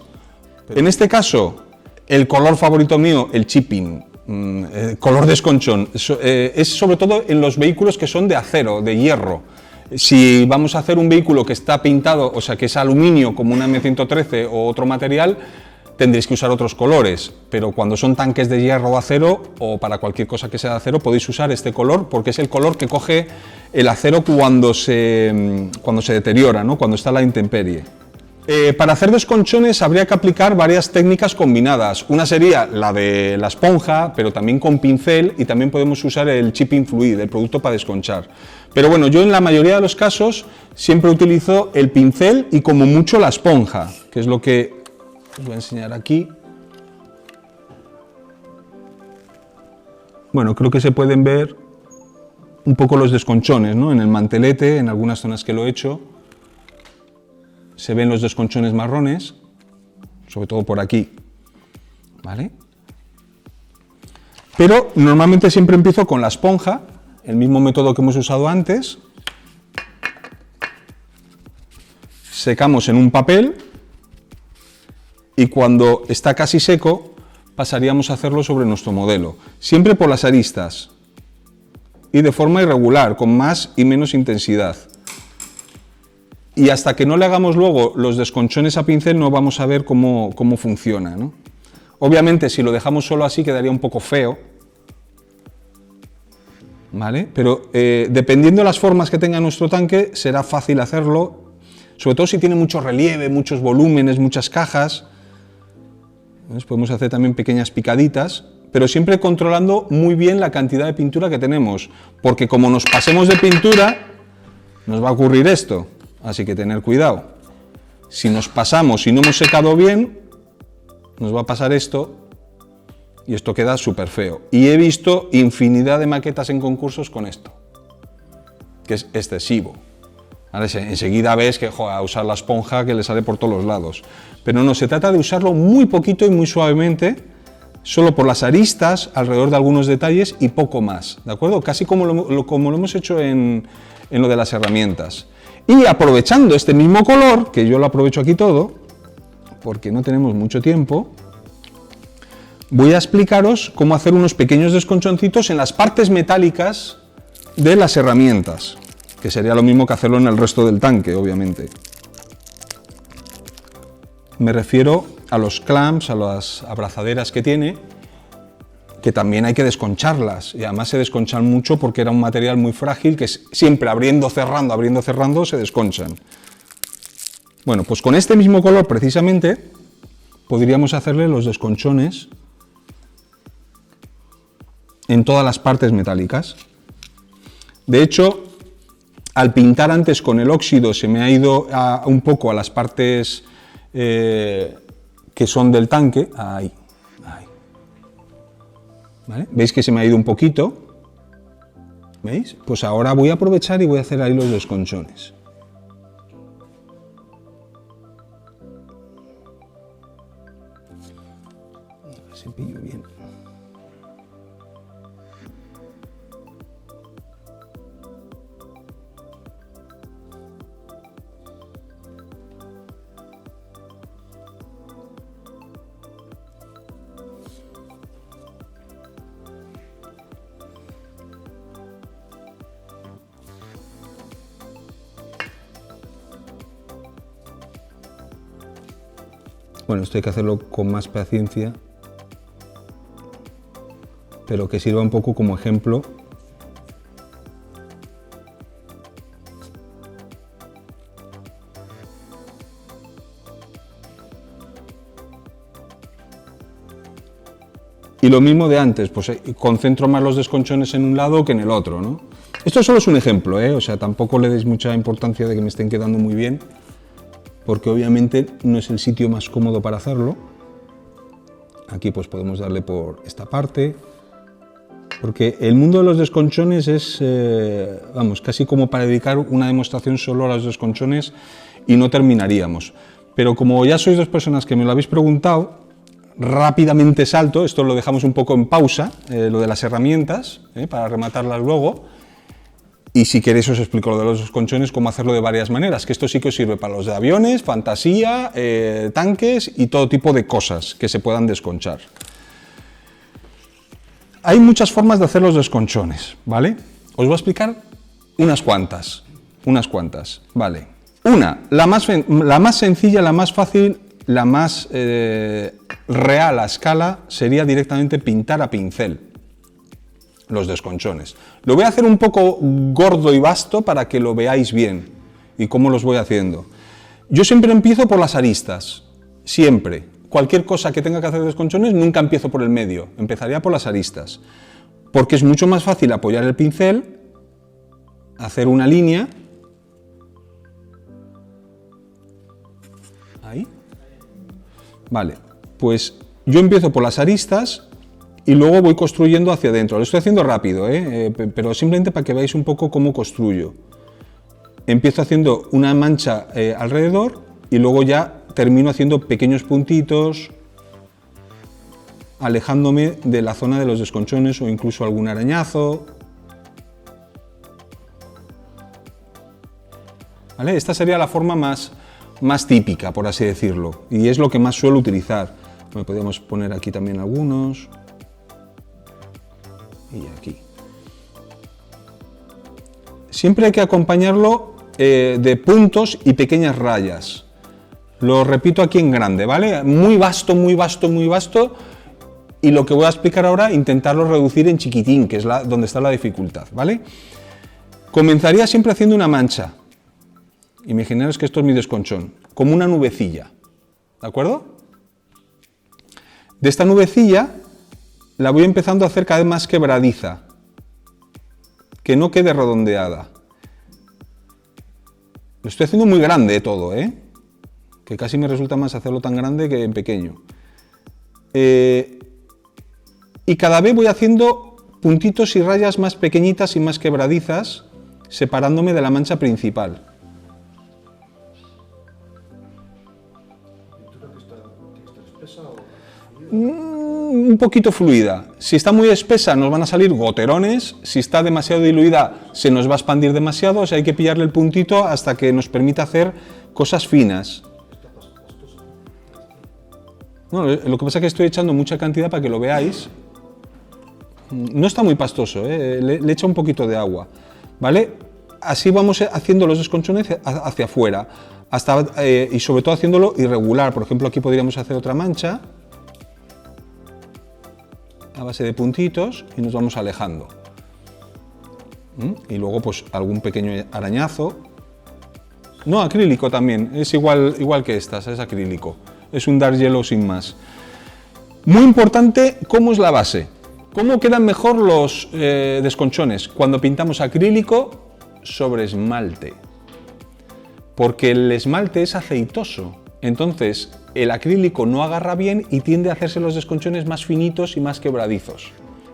S1: En este caso, el color favorito mío, el chipping, color desconchón, es sobre todo en los vehículos que son de acero, de hierro. Si vamos a hacer un vehículo que está pintado, o sea, que es aluminio como una M113 o otro material, tendréis que usar otros colores, pero cuando son tanques de hierro o acero, o para cualquier cosa que sea de acero, podéis usar este color, porque es el color que coge el acero cuando se deteriora, ¿no? Cuando está a la intemperie. Para hacer desconchones habría que aplicar varias técnicas combinadas. Una sería la de la esponja, pero también con pincel, y también podemos usar el chipping fluid, el producto para desconchar. Pero bueno, yo en la mayoría de los casos siempre utilizo el pincel y como mucho la esponja, que es lo que os voy a enseñar aquí. Bueno, creo que se pueden ver un poco los desconchones, ¿no? En el mantelete, en algunas zonas que lo he hecho, se ven los desconchones marrones, sobre todo por aquí, ¿vale? Pero normalmente siempre empiezo con la esponja, el mismo método que hemos usado antes. Secamos en un papel y cuando está casi seco pasaríamos a hacerlo sobre nuestro modelo, siempre por las aristas y de forma irregular, con más y menos intensidad. Y hasta que no le hagamos luego los desconchones a pincel no vamos a ver cómo funciona, ¿no? Obviamente si lo dejamos solo así quedaría un poco feo, ¿vale? Pero dependiendo de las formas que tenga nuestro tanque será fácil hacerlo, sobre todo si tiene mucho relieve, muchos volúmenes, muchas cajas. ¿Ves? Podemos hacer también pequeñas picaditas, pero siempre controlando muy bien la cantidad de pintura que tenemos, porque como nos pasemos de pintura nos va a ocurrir esto. Así que tener cuidado. Si nos pasamos y no hemos secado bien, nos va a pasar esto y esto queda súper feo. Y he visto infinidad de maquetas en concursos con esto, que es excesivo. ¿Vale? Enseguida ves que a usar la esponja que le sale por todos los lados. Pero no, se trata de usarlo muy poquito y muy suavemente, solo por las aristas, alrededor de algunos detalles y poco más. ¿De acuerdo? Casi como lo hemos hecho en lo de las herramientas. Y aprovechando este mismo color, que yo lo aprovecho aquí todo, porque no tenemos mucho tiempo, voy a explicaros cómo hacer unos pequeños desconchoncitos en las partes metálicas de las herramientas, que sería lo mismo que hacerlo en el resto del tanque, obviamente. Me refiero a los clamps, a las abrazaderas que tiene, que también hay que desconcharlas, y además se desconchan mucho porque era un material muy frágil que siempre abriendo, cerrando, se desconchan. Bueno, pues con este mismo color precisamente podríamos hacerle los desconchones en todas las partes metálicas. De hecho, al pintar antes con el óxido se me ha ido un poco a las partes que son del tanque. Ahí. ¿Vale? ¿Veis que se me ha ido un poquito? ¿Veis? Pues ahora voy a aprovechar y voy a hacer ahí los desconchones. A ver si pillo bien. Bueno, esto hay que hacerlo con más paciencia, pero que sirva un poco como ejemplo. Y lo mismo de antes, pues concentro más los desconchones en un lado que en el otro, ¿no? Esto solo es un ejemplo, ¿eh? O sea, tampoco le deis mucha importancia de que me estén quedando muy bien, porque obviamente no es el sitio más cómodo para hacerlo. Aquí pues podemos darle por esta parte, porque el mundo de los desconchones es, vamos, casi como para dedicar una demostración solo a los desconchones y no terminaríamos. Pero como ya sois dos personas que me lo habéis preguntado, rápidamente salto, esto lo dejamos un poco en pausa, lo de las herramientas, para rematarlas luego. Y si queréis os explico lo de los desconchones, cómo hacerlo de varias maneras, que esto sí que os sirve para los de aviones, fantasía, tanques y todo tipo de cosas que se puedan desconchar. Hay muchas formas de hacer los desconchones, ¿vale? Os voy a explicar unas cuantas, ¿vale? La más sencilla, la más fácil, la más real a escala sería directamente pintar a pincel los desconchones. Lo voy a hacer un poco gordo y vasto para que lo veáis bien y cómo los voy haciendo. Yo siempre empiezo por las aristas, siempre. Cualquier cosa que tenga que hacer desconchones nunca empiezo por el medio, empezaría por las aristas, porque es mucho más fácil apoyar el pincel, hacer una línea, ahí, vale, pues yo empiezo por las aristas y luego voy construyendo hacia adentro. Lo estoy haciendo rápido, pero simplemente para que veáis un poco cómo construyo. Empiezo haciendo una mancha alrededor y luego ya termino haciendo pequeños puntitos, alejándome de la zona de los desconchones o incluso algún arañazo. ¿Vale? Esta sería la forma más típica, por así decirlo, y es lo que más suelo utilizar. Podríamos poner aquí también algunos. Y aquí. Siempre hay que acompañarlo de puntos y pequeñas rayas. Lo repito aquí en grande, ¿vale? Muy vasto, muy vasto, muy vasto. Y lo que voy a explicar ahora, intentarlo reducir en chiquitín, que es donde está la dificultad, ¿vale? Comenzaría siempre haciendo una mancha. Imaginaros que esto es mi desconchón, como una nubecilla, ¿de acuerdo? De esta nubecilla la voy empezando a hacer cada vez más quebradiza, que no quede redondeada. Lo estoy haciendo muy grande todo, que casi me resulta más hacerlo tan grande que en pequeño. Y cada vez voy haciendo puntitos y rayas más pequeñitas y más quebradizas, separándome de la mancha principal. Un poquito fluida. Si está muy espesa nos van a salir goterones, si está demasiado diluida se nos va a expandir demasiado, o sea, hay que pillarle el puntito hasta que nos permita hacer cosas finas. No, lo que pasa es que estoy echando mucha cantidad para que lo veáis. No está muy pastoso, le echo un poquito de agua, ¿vale? así vamos haciendo los desconchones hacia afuera, y sobre todo haciéndolo irregular. Por ejemplo, aquí podríamos hacer otra mancha a base de puntitos y nos vamos alejando. Y luego pues algún pequeño arañazo. No, acrílico también, es igual que estas, es acrílico. Es un dark yellow sin más. Muy importante, ¿cómo es la base? ¿Cómo quedan mejor los desconchones? Cuando pintamos acrílico sobre esmalte. Porque el esmalte es aceitoso. Entonces, el acrílico no agarra bien y tiende a hacerse los desconchones más finitos y más quebradizos,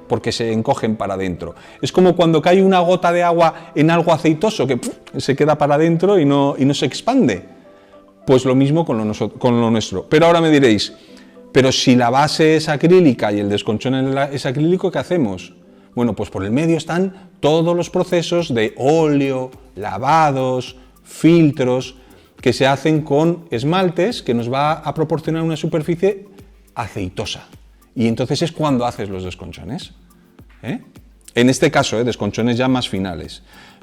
S1: porque se encogen para adentro. Es como cuando cae una gota de agua en algo aceitoso que se queda para adentro y no se expande. Pues lo mismo con lo nuestro. Pero ahora me diréis, pero si la base es acrílica y el desconchón es acrílico, ¿qué hacemos? Bueno, pues por el medio están todos los procesos de óleo, lavados, filtros, que se hacen con esmaltes, que nos va a proporcionar una superficie aceitosa. Y entonces es cuando haces los desconchones. En este caso, desconchones ya más finales.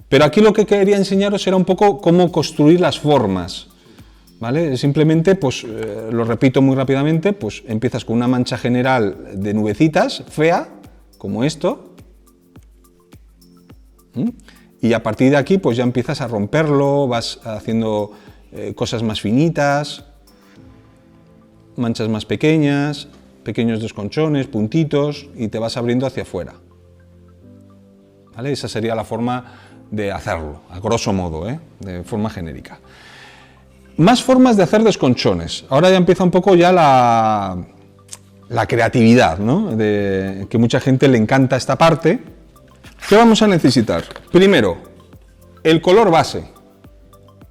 S1: Pero aquí lo que quería enseñaros era un poco cómo construir las formas. ¿Vale? Simplemente, pues lo repito muy rápidamente, pues empiezas con una mancha general de nubecitas, fea, como esto. Y a partir de aquí, pues ya empiezas a romperlo, vas haciendo cosas más finitas, manchas más pequeñas, pequeños desconchones, puntitos, y te vas abriendo hacia afuera. ¿Vale? Esa sería la forma de hacerlo, a grosso modo, de forma genérica. Más formas de hacer desconchones. Ahora ya empieza un poco ya la creatividad, ¿no? Que mucha gente le encanta esta parte. ¿Qué vamos a necesitar? Primero, el color base.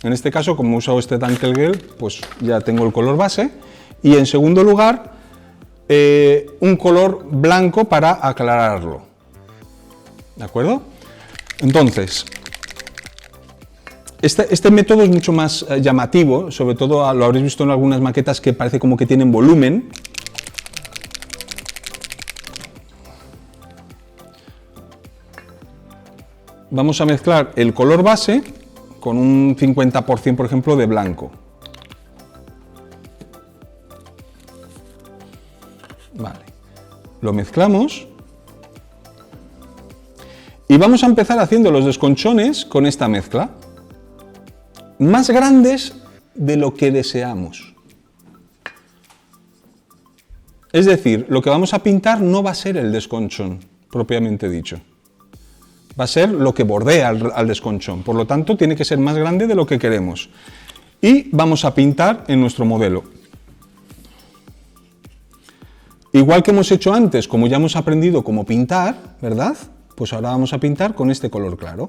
S1: En este caso, como he usado este Dunkel Gel, pues ya tengo el color base. Y en segundo lugar, un color blanco para aclararlo. ¿De acuerdo? Entonces, este método es mucho más llamativo, sobre todo lo habréis visto en algunas maquetas que parece como que tienen volumen. Vamos a mezclar el color base con un 50%, por ejemplo, de blanco. Vale. Lo mezclamos. Y vamos a empezar haciendo los desconchones con esta mezcla. Más grandes de lo que deseamos. Es decir, lo que vamos a pintar no va a ser el desconchón, propiamente dicho. Va a ser lo que bordea al desconchón, por lo tanto tiene que ser más grande de lo que queremos. Y vamos a pintar en nuestro modelo. Igual que hemos hecho antes, como ya hemos aprendido cómo pintar, ¿verdad? Pues ahora vamos a pintar con este color claro.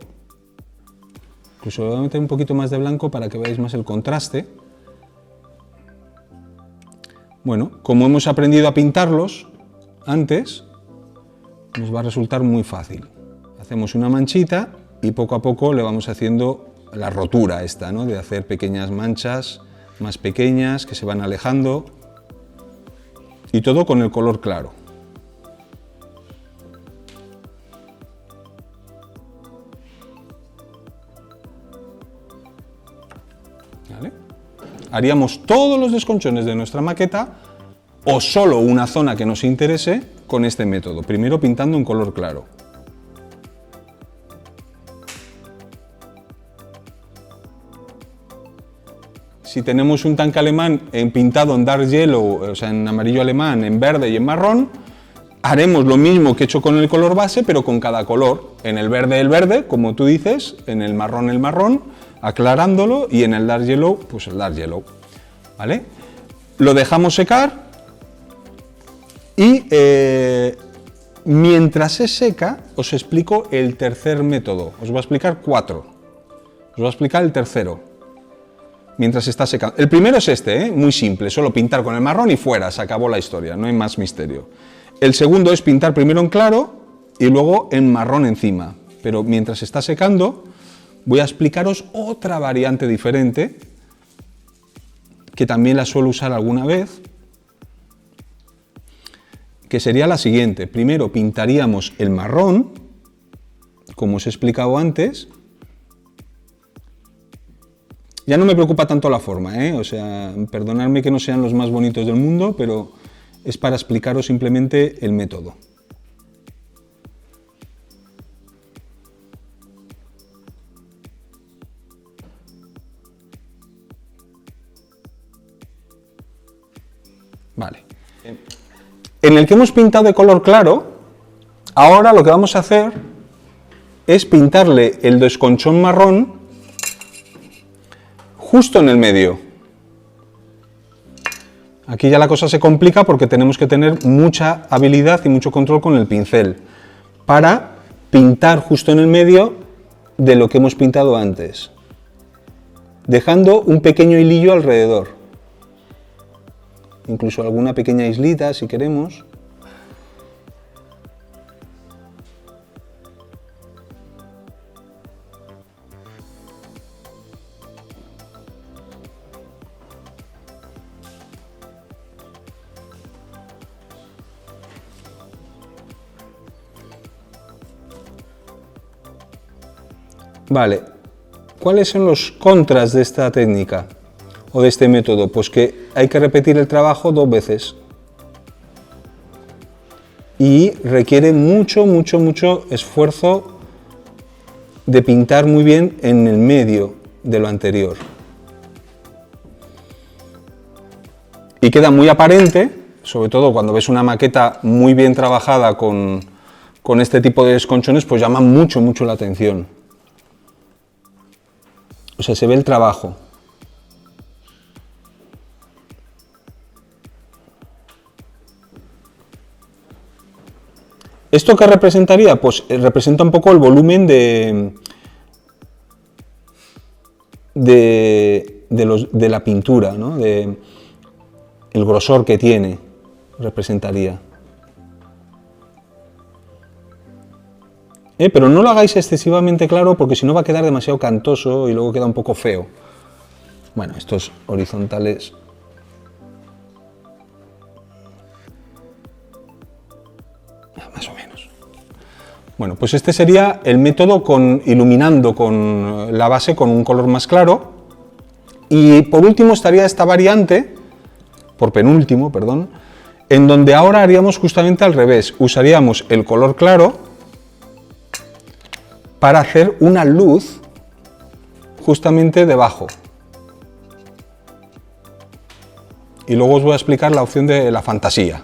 S1: Incluso voy a meter un poquito más de blanco para que veáis más el contraste. Bueno, como hemos aprendido a pintarlos antes, nos va a resultar muy fácil. Hacemos una manchita y poco a poco le vamos haciendo la rotura esta, ¿no? De hacer pequeñas manchas más pequeñas que se van alejando. Y todo con el color claro. ¿Vale? Haríamos todos los desconchones de nuestra maqueta o solo una zona que nos interese con este método, primero pintando en color claro. Si tenemos un tanque alemán pintado en dark yellow, o sea, en amarillo alemán, en verde y en marrón, haremos lo mismo que he hecho con el color base, pero con cada color. En el verde, como tú dices, en el marrón, aclarándolo, y en el dark yellow, pues el dark yellow. ¿Vale? Lo dejamos secar y mientras se seca, os explico el tercer método. Os voy a explicar 4. Os voy a explicar el tercero. Mientras está secando. El primero es este, muy simple, solo pintar con el marrón y fuera, se acabó la historia, no hay más misterio. El segundo es pintar primero en claro y luego en marrón encima. Pero mientras está secando, voy a explicaros otra variante diferente, que también la suelo usar alguna vez, que sería la siguiente. Primero pintaríamos el marrón, como os he explicado antes, Ya no me preocupa tanto la forma, o sea, perdonadme que no sean los más bonitos del mundo, pero es para explicaros simplemente el método. Vale. En el que hemos pintado de color claro, ahora lo que vamos a hacer es pintarle el desconchón marrón justo en el medio. Aquí ya la cosa se complica porque tenemos que tener mucha habilidad y mucho control con el pincel para pintar justo en el medio de lo que hemos pintado antes, dejando un pequeño hilillo alrededor, incluso alguna pequeña islita si queremos. Vale, ¿cuáles son los contras de esta técnica o de este método? Pues que hay que repetir el trabajo 2 veces y requiere mucho esfuerzo de pintar muy bien en el medio de lo anterior. Y queda muy aparente, sobre todo cuando ves una maqueta muy bien trabajada con este tipo de desconchones, pues llama mucho la atención. O sea, se ve el trabajo. ¿Esto qué representaría? Pues representa un poco el volumen de la pintura, ¿no? El grosor que tiene, representaría. Pero no lo hagáis excesivamente claro porque si no va a quedar demasiado cantoso y luego queda un poco feo. Bueno, estos horizontales. Más o menos. Bueno, pues este sería el método iluminando con la base con un color más claro. Y por último estaría esta variante, por penúltimo, perdón, en donde ahora haríamos justamente al revés. Usaríamos el color claro para hacer una luz justamente debajo. Y luego os voy a explicar la opción de la fantasía.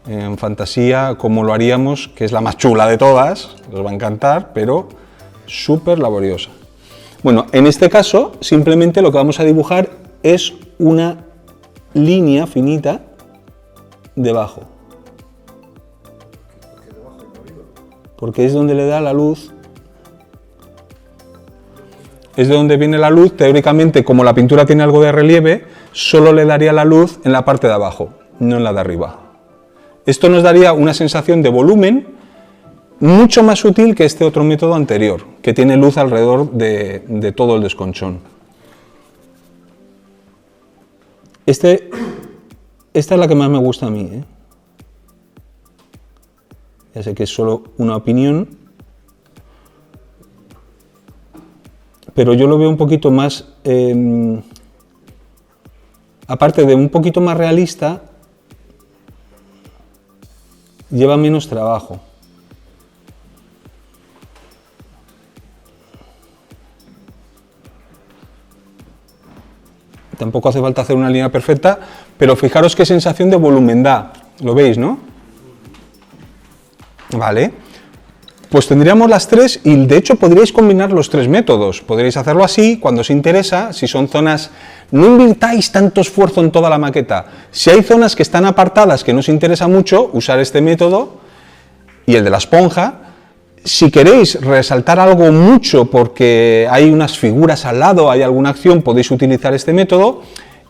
S1: En fantasía, como lo haríamos, que es la más chula de todas, os va a encantar, pero súper laboriosa. Bueno, en este caso, simplemente lo que vamos a dibujar es una línea finita debajo. Porque es donde le da la luz, es de donde viene la luz. Teóricamente, como la pintura tiene algo de relieve, solo le daría la luz en la parte de abajo, no en la de arriba. Esto nos daría una sensación de volumen mucho más sutil que este otro método anterior, que tiene luz alrededor de todo el desconchón. Esta es la que más me gusta a mí, Ya sé que es solo una opinión, pero yo lo veo un poquito más, aparte de un poquito más realista, lleva menos trabajo. Tampoco hace falta hacer una línea perfecta, pero fijaros qué sensación de volumen da. ¿Lo veis, no? Vale. Pues tendríamos las tres y de hecho podríais combinar los tres métodos. Podríais hacerlo así cuando os interesa, si son zonas... No invirtáis tanto esfuerzo en toda la maqueta. Si hay zonas que están apartadas que no os interesa mucho, usar este método y el de la esponja. Si queréis resaltar algo mucho porque hay unas figuras al lado, hay alguna acción, podéis utilizar este método.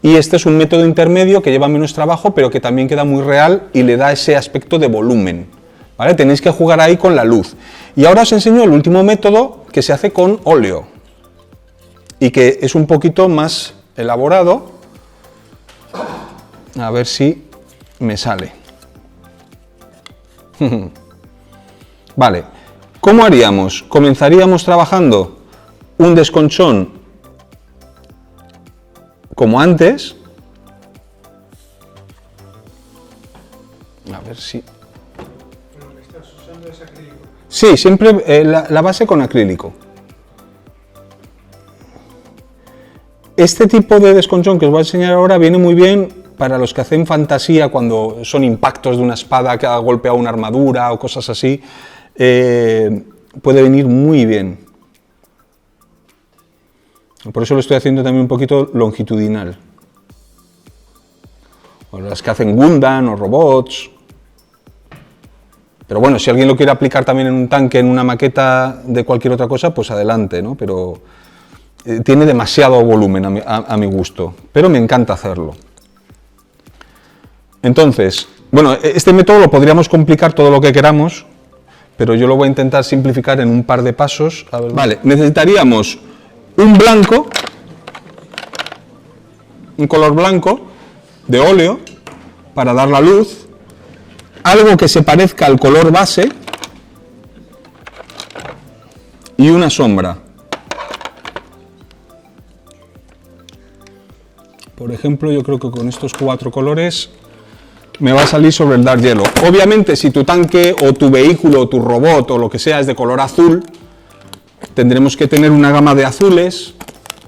S1: Y este es un método intermedio que lleva menos trabajo, pero que también queda muy real y le da ese aspecto de volumen. ¿Vale? Tenéis que jugar ahí con la luz. Y ahora os enseño el último método que se hace con óleo y que es un poquito más elaborado. A ver si me sale. Vale, ¿cómo haríamos? Comenzaríamos trabajando un desconchón como antes. A ver si...
S2: Lo que estás usando es acrílico.
S1: Sí, siempre la base con acrílico. Este tipo de desconchón que os voy a enseñar ahora viene muy bien para los que hacen fantasía cuando son impactos de una espada que ha golpeado una armadura o cosas así. Puede venir muy bien. Por eso lo estoy haciendo también un poquito longitudinal. O las que hacen Gundam o robots. Pero bueno, si alguien lo quiere aplicar también en un tanque, en una maqueta de cualquier otra cosa, pues adelante, ¿no? Pero tiene demasiado volumen a mi gusto, pero me encanta hacerlo. Entonces, bueno, este método lo podríamos complicar todo lo que queramos, pero yo lo voy a intentar simplificar en un par de pasos. A ver, vale, necesitaríamos un blanco, un color blanco de óleo para dar la luz, algo que se parezca al color base y una sombra. Por ejemplo, yo creo que con estos 4 colores me va a salir sobre el Dark Yellow. Obviamente, si tu tanque o tu vehículo o tu robot o lo que sea es de color azul, tendremos que tener una gama de azules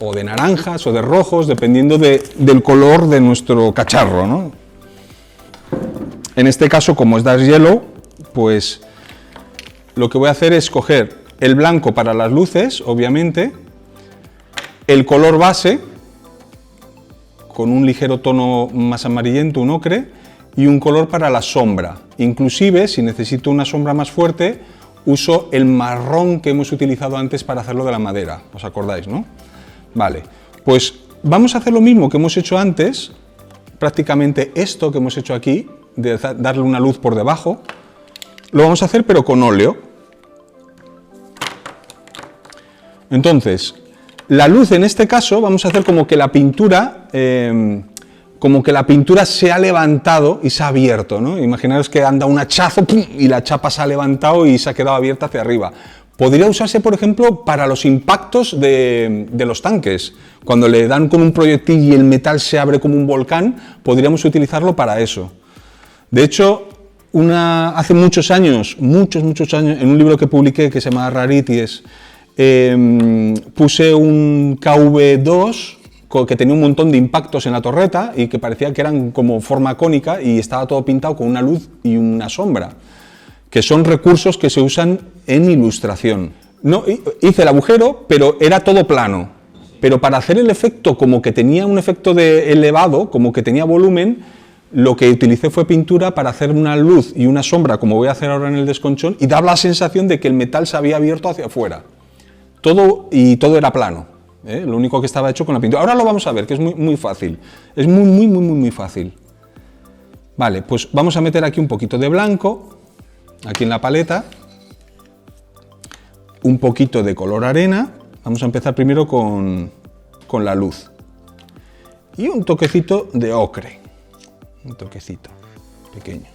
S1: o de naranjas o de rojos, dependiendo del color de nuestro cacharro, ¿no? En este caso, como es Dark Yellow, pues lo que voy a hacer es coger el blanco para las luces, obviamente, el color base, con un ligero tono más amarillento, un ocre, y un color para la sombra. Inclusive, si necesito una sombra más fuerte, uso el marrón que hemos utilizado antes para hacerlo de la madera. ¿Os acordáis, no? Vale, pues vamos a hacer lo mismo que hemos hecho antes, prácticamente esto que hemos hecho aquí, de darle una luz por debajo, lo vamos a hacer pero con óleo. Entonces, la luz en este caso vamos a hacer como que la pintura se ha levantado y se ha abierto, ¿no? Imaginaros que anda un hachazo, ¡pum!, y la chapa se ha levantado y se ha quedado abierta hacia arriba. Podría usarse, por ejemplo, para los impactos de los tanques. Cuando le dan con un proyectil y el metal se abre como un volcán, podríamos utilizarlo para eso. De hecho, hace muchos años, en un libro que publiqué que se llama Rarities, puse un KV2 que tenía un montón de impactos en la torreta y que parecía que eran como forma cónica y estaba todo pintado con una luz y una sombra, que son recursos que se usan en ilustración. No, hice el agujero, pero era todo plano. Pero para hacer el efecto, como que tenía un efecto de elevado, como que tenía volumen, lo que utilicé fue pintura para hacer una luz y una sombra, como voy a hacer ahora en el desconchón, y dar la sensación de que el metal se había abierto hacia afuera. Todo era plano, ¿eh? Lo único que estaba hecho con la pintura. Ahora lo vamos a ver, que es muy fácil. Es muy fácil. Vale, pues vamos a meter aquí un poquito de blanco, aquí en la paleta, un poquito de color arena. Vamos a empezar primero con la luz. Y un toquecito de ocre. Un toquecito pequeño.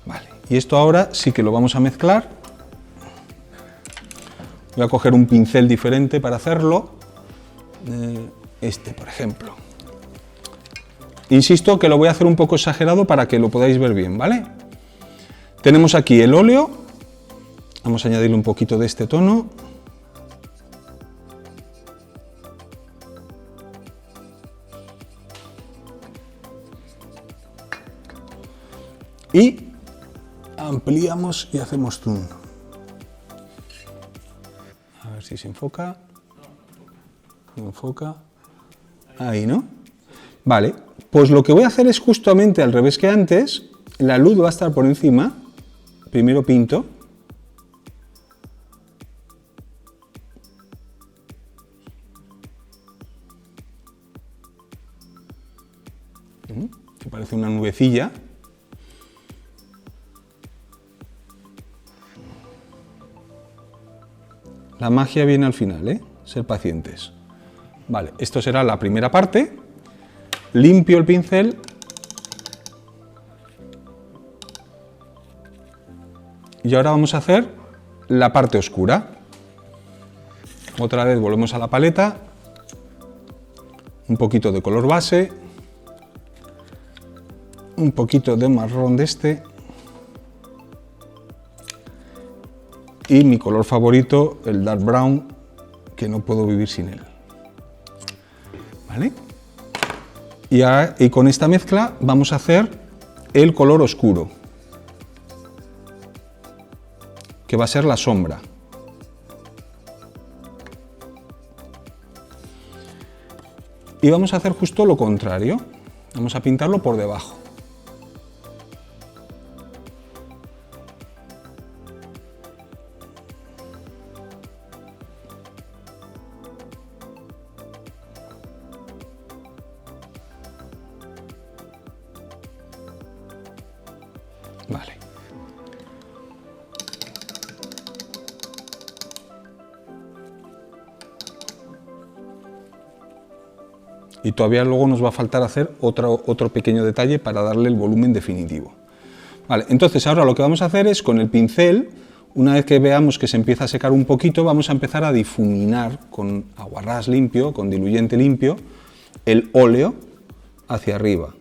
S1: Vale, y esto ahora sí que lo vamos a mezclar. Voy a coger un pincel diferente para hacerlo. Este, por ejemplo. Insisto que lo voy a hacer un poco exagerado para que lo podáis ver bien, ¿vale? Tenemos aquí el óleo. Vamos a añadirle un poquito de este tono. Y ampliamos y hacemos zoom. A ver si se enfoca. Enfoca. Ahí, ¿no? Vale, pues lo que voy a hacer es justamente al revés que antes. La luz va a estar por encima. Primero pinto. Que parece una nubecilla. La magia viene al final, ¿eh? Ser pacientes. Vale, esto será la primera parte. Limpio el pincel. Y ahora vamos a hacer la parte oscura. Otra vez volvemos a la paleta. un poquito de color base, un poquito de marrón de este y mi color favorito, el dark brown, que no puedo vivir sin él. ¿Vale? Y con esta mezcla vamos a hacer el color oscuro, que va a ser la sombra. Y vamos a hacer justo lo contrario, vamos a pintarlo por debajo. Vale. Y todavía luego nos va a faltar hacer otro pequeño detalle para darle el volumen definitivo. Vale, entonces ahora lo que vamos a hacer es con el pincel, una vez que veamos que se empieza a secar un poquito, vamos a empezar a difuminar con aguarrás limpio, con diluyente limpio, el óleo hacia arriba.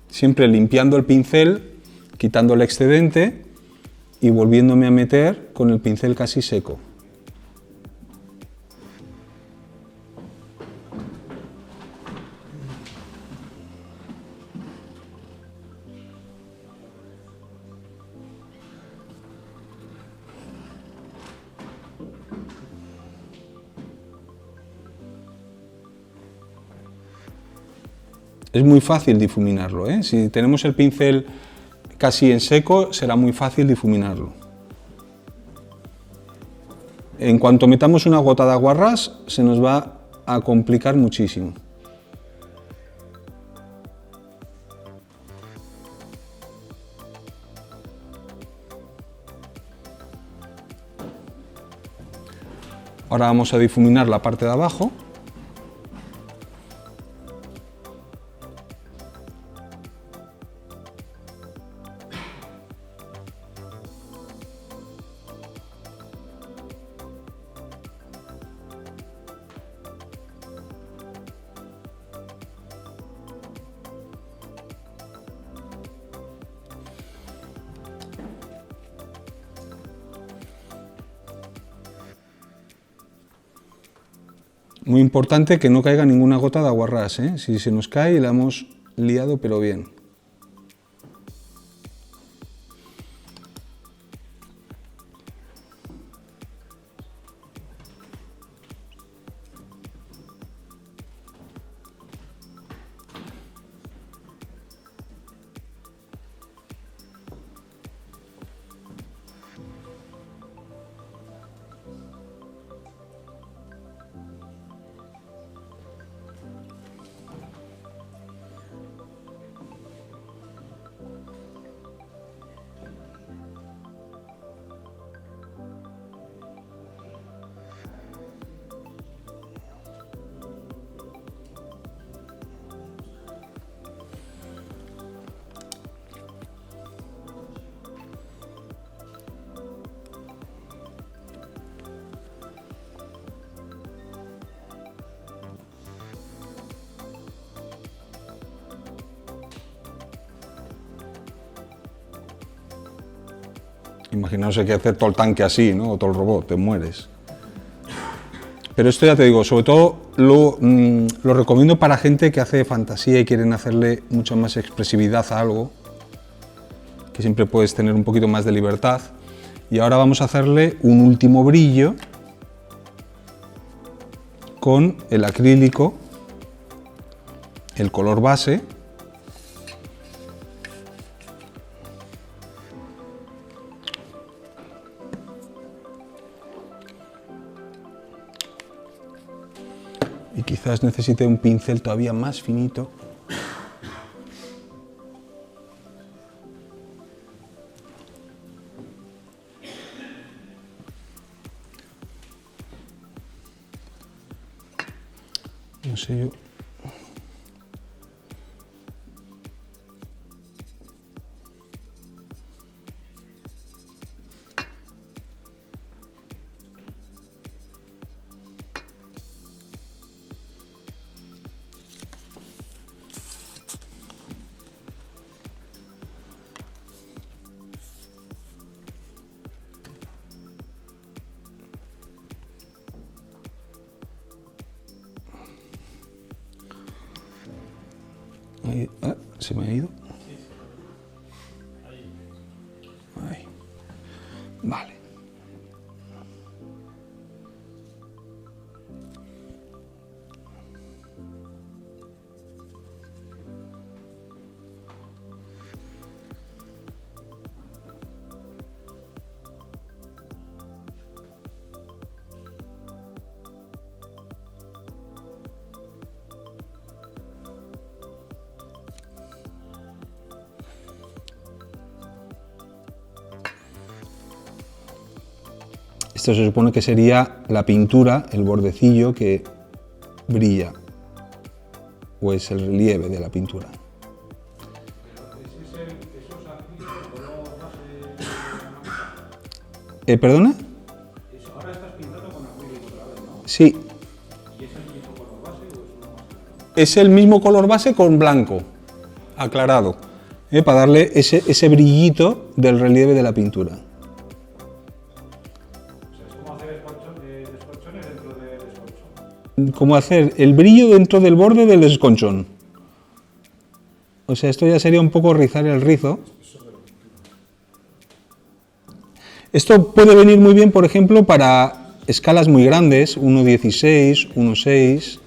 S1: Siempre limpiando el pincel, quitando el excedente y volviéndome a meter con el pincel casi seco. Es muy fácil difuminarlo, ¿eh? Si tenemos el pincel casi en seco, será muy fácil difuminarlo. En cuanto metamos una gota de aguarrás, se nos va a complicar muchísimo. Ahora vamos a difuminar la parte de abajo. Muy importante que no caiga ninguna gota de aguarrás, ¿eh? Si se nos cae, la hemos liado pero bien. Imaginaos que hay que hacer todo el tanque así, ¿no? O todo el robot, te mueres. Pero esto ya te digo, sobre todo lo recomiendo para gente que hace fantasía y quieren hacerle mucha más expresividad a algo, que siempre puedes tener un poquito más de libertad. Y ahora vamos a hacerle un último brillo con el acrílico, el color base. Y quizás necesite un pincel todavía más finito. No sé yo. Ahí, se me ha ido. Ahí. Vale. Esto se supone que sería la pintura, el bordecillo que brilla, o es el relieve de la pintura. ¿Perdona?
S2: Ahora estás pintando con acrílico otra vez, ¿no?
S1: Sí.
S2: ¿Y es el mismo color base o es uno más claro?
S1: Es el mismo color base con blanco, aclarado, para darle ese brillito del relieve de la pintura.
S2: Descorchones dentro del descorchón.
S1: ¿Cómo hacer el brillo dentro del borde del desconchón? O sea, esto ya sería un poco rizar el rizo. Esto puede venir muy bien, por ejemplo, para escalas muy grandes, 1.16, 1.6.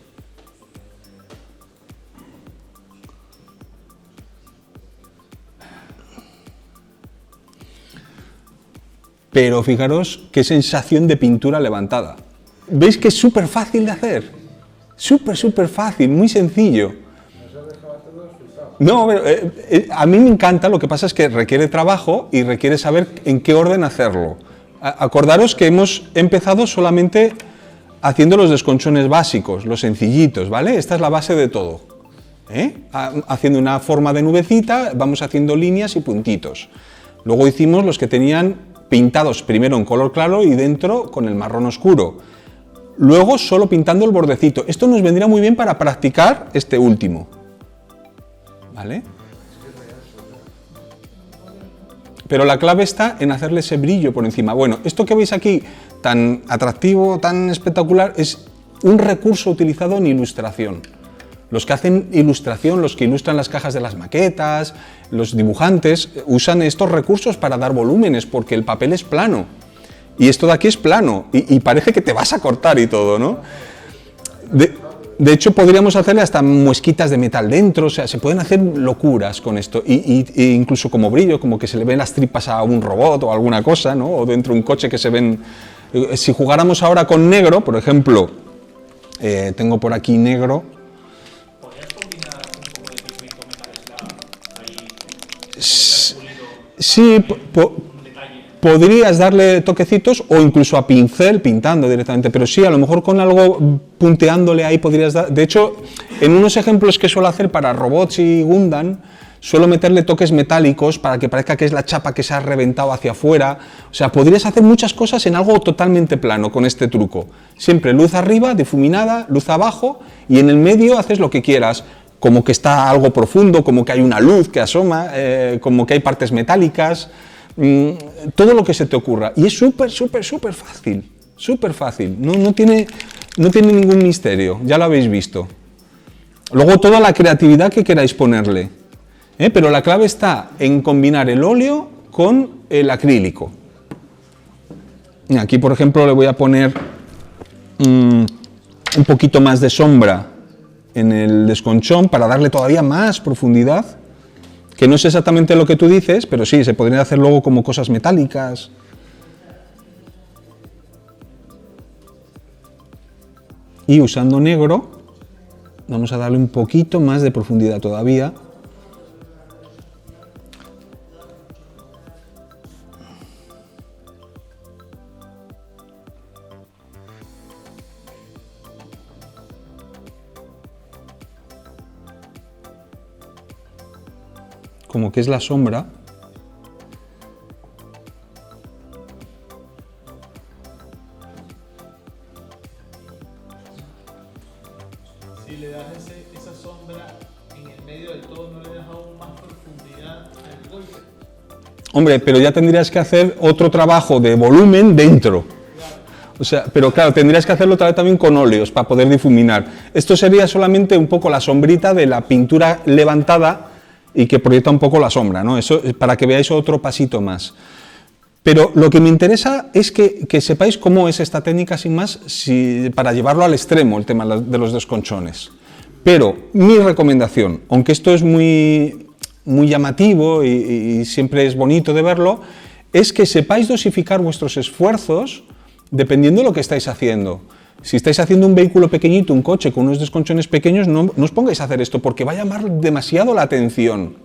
S1: Pero fijaros qué sensación de pintura levantada. ¿Veis que es súper fácil de hacer? Súper fácil, muy sencillo. No, a mí me encanta, lo que pasa es que requiere trabajo y requiere saber en qué orden hacerlo. Acordaros que hemos empezado solamente haciendo los desconchones básicos, los sencillitos, ¿vale? Esta es la base de todo. Haciendo una forma de nubecita, vamos haciendo líneas y puntitos. Luego hicimos los que tenían pintados primero en color claro y dentro con el marrón oscuro. Luego solo pintando el bordecito. Esto nos vendría muy bien para practicar este último. ¿Vale? Pero la clave está en hacerle ese brillo por encima. Bueno, esto que veis aquí, tan atractivo, tan espectacular, es un recurso utilizado en ilustración. Los que hacen ilustración, los que ilustran las cajas de las maquetas, los dibujantes, usan estos recursos para dar volúmenes, porque el papel es plano. Y esto de aquí es plano, y parece que te vas a cortar y todo, ¿no? De hecho, podríamos hacerle hasta muesquitas de metal dentro, o sea, se pueden hacer locuras con esto, e incluso como brillo, como que se le ven las tripas a un robot o alguna cosa, ¿no? O dentro de un coche que se ven... Si jugáramos ahora con negro, por ejemplo, tengo por aquí negro.
S2: ¿Podrías combinar un poco de pigmento metal slab ahí?
S1: Sí, podrías darle toquecitos o incluso a pincel pintando directamente, pero sí, a lo mejor con algo punteándole ahí podrías dar. De hecho, en unos ejemplos que suelo hacer para robots y Gundam, suelo meterle toques metálicos para que parezca que es la chapa que se ha reventado hacia afuera. O sea, podrías hacer muchas cosas en algo totalmente plano con este truco. Siempre luz arriba, difuminada, luz abajo, y en el medio haces lo que quieras. Como que está algo profundo, como que hay una luz que asoma, como que hay partes metálicas, todo lo que se te ocurra. Y es súper fácil, súper fácil, no tiene ningún misterio, ya lo habéis visto. Luego toda la creatividad que queráis ponerle, pero la clave está en combinar el óleo con el acrílico. Aquí, por ejemplo, le voy a poner un poquito más de sombra en el desconchón para darle todavía más profundidad, que no es exactamente lo que tú dices, pero sí, se podrían hacer luego como cosas metálicas. Y usando negro, vamos a darle un poquito más de profundidad todavía. como que es la sombra.
S2: Si le das esa sombra en el medio del todo, ¿no le das aún más profundidad al golpe?
S1: Hombre, pero ya tendrías que hacer otro trabajo de volumen dentro. O sea, pero claro, tendrías que hacerlo otra vez también con óleos para poder difuminar. Esto sería solamente un poco la sombrita de la pintura levantada y que proyecta un poco la sombra, ¿no? Eso para que veáis otro pasito más. Pero lo que me interesa es que sepáis cómo es esta técnica sin más para llevarlo al extremo, el tema de los desconchones. Pero mi recomendación, aunque esto es muy llamativo y siempre es bonito de verlo, es que sepáis dosificar vuestros esfuerzos dependiendo de lo que estáis haciendo. Si estáis haciendo un vehículo pequeñito, un coche con unos desconchones pequeños, no os pongáis a hacer esto porque va a llamar demasiado la atención.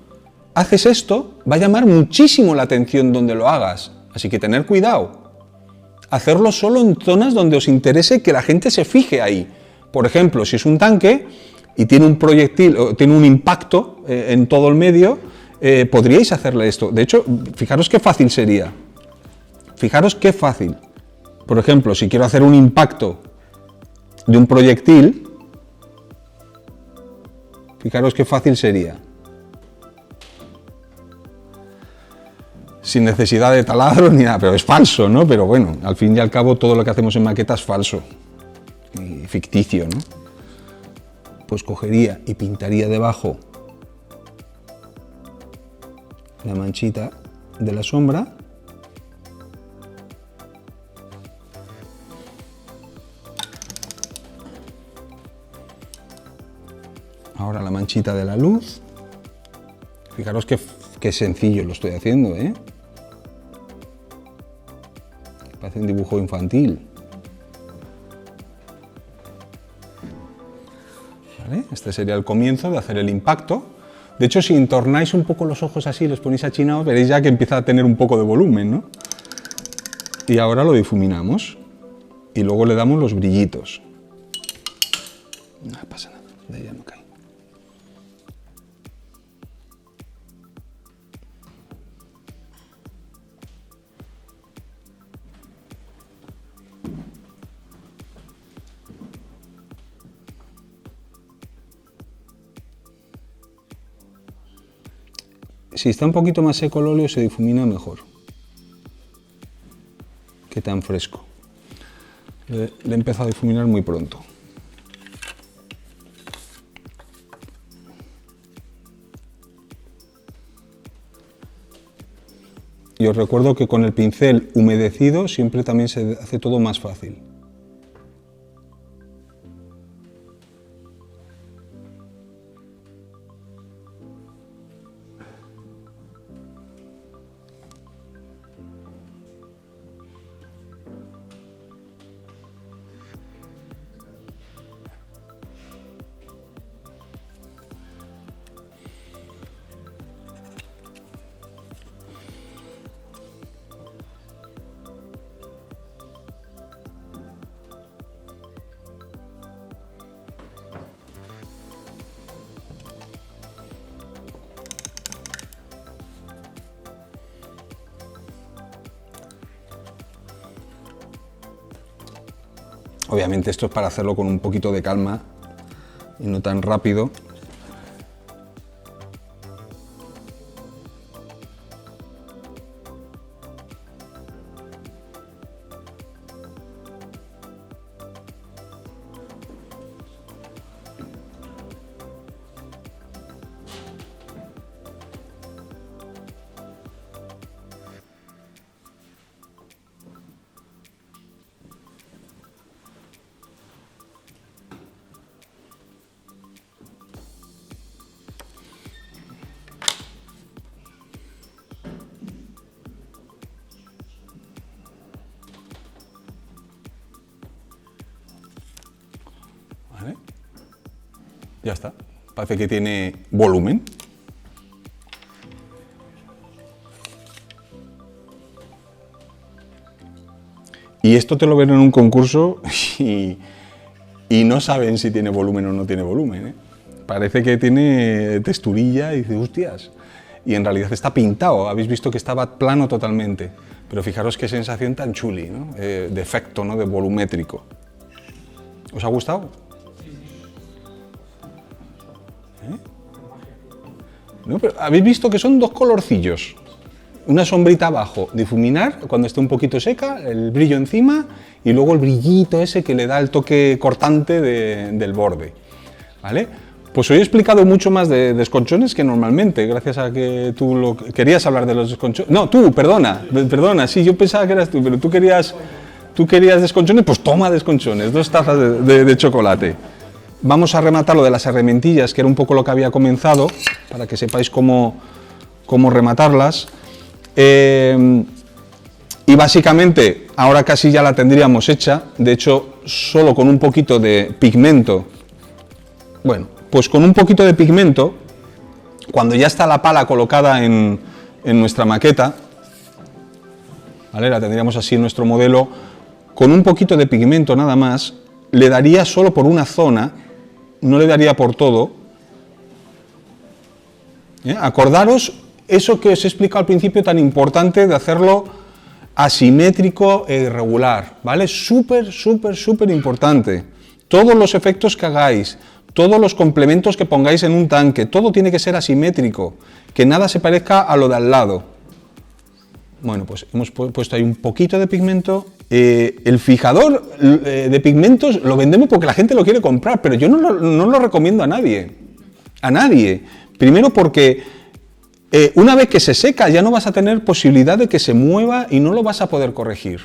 S1: Haces esto, va a llamar muchísimo la atención donde lo hagas. Así que tener cuidado. Hacerlo solo en zonas donde os interese que la gente se fije ahí. Por ejemplo, si es un tanque y tiene un proyectil, o tiene un impacto en todo el medio, podríais hacerle esto. De hecho, fijaros qué fácil sería. Fijaros qué fácil. Por ejemplo, si quiero hacer un impacto de un proyectil, fijaros qué fácil sería. Sin necesidad de taladro ni nada, pero es falso, ¿no? Pero bueno, al fin y al cabo todo lo que hacemos en maqueta es falso y ficticio, ¿no? Pues cogería y pintaría debajo la manchita de la sombra. Ahora la manchita de la luz. Fijaros qué sencillo lo estoy haciendo, ¿eh? Parece un dibujo infantil. ¿Vale? Este sería el comienzo de hacer el impacto. De hecho, si entornáis un poco los ojos así, los ponéis achinados, veréis ya que empieza a tener un poco de volumen, ¿no? Y ahora lo difuminamos. Y luego le damos los brillitos. No pasa nada, de ahí ya no cae. Si está un poquito más seco el óleo se difumina mejor que tan fresco. Le he empezado a difuminar muy pronto. Y os recuerdo que con el pincel humedecido siempre también se hace todo más fácil. Obviamente esto es para hacerlo con un poquito de calma y no tan rápido. ¿Vale? Ya está. Parece que tiene volumen. Y esto te lo ven en un concurso y no saben si tiene volumen o no tiene volumen, ¿eh? Parece que tiene texturilla y dices, hostias. y en realidad está pintado. Habéis visto que estaba plano totalmente, pero fijaros qué sensación tan chuli, ¿no? De efecto, ¿no? De volumétrico. ¿Os ha gustado? ¿No? Pero habéis visto que son dos colorcillos, una sombrita abajo, difuminar cuando esté un poquito seca, el brillo encima y luego el brillito ese que le da el toque cortante del borde, ¿vale? Pues hoy he explicado mucho más de desconchones que normalmente, gracias a que tú querías hablar de los desconchones. No, tú, perdona, sí, yo pensaba que eras tú, pero tú querías desconchones, pues toma desconchones, 2 tazas de chocolate. Vamos a rematar lo de las herramientillas, que era un poco lo que había comenzado, para que sepáis cómo rematarlas. Y básicamente, ahora casi ya la tendríamos hecha, de hecho, solo con un poquito de pigmento. Bueno, pues con un poquito de pigmento, cuando ya está la pala colocada en nuestra maqueta, ¿vale? La tendríamos así en nuestro modelo, con un poquito de pigmento nada más, le daría solo por una zona, no le daría por todo. Acordaros eso que os he explicado al principio, tan importante de hacerlo asimétrico e irregular, ¿vale? Súper, súper, súper importante. Todos los efectos que hagáis, todos los complementos que pongáis en un tanque, todo tiene que ser asimétrico, que nada se parezca a lo de al lado. Bueno, pues hemos puesto ahí un poquito de pigmento. El fijador de pigmentos lo vendemos porque la gente lo quiere comprar, pero yo no lo recomiendo a nadie. A nadie. Primero porque una vez que se seca ya no vas a tener posibilidad de que se mueva y no lo vas a poder corregir.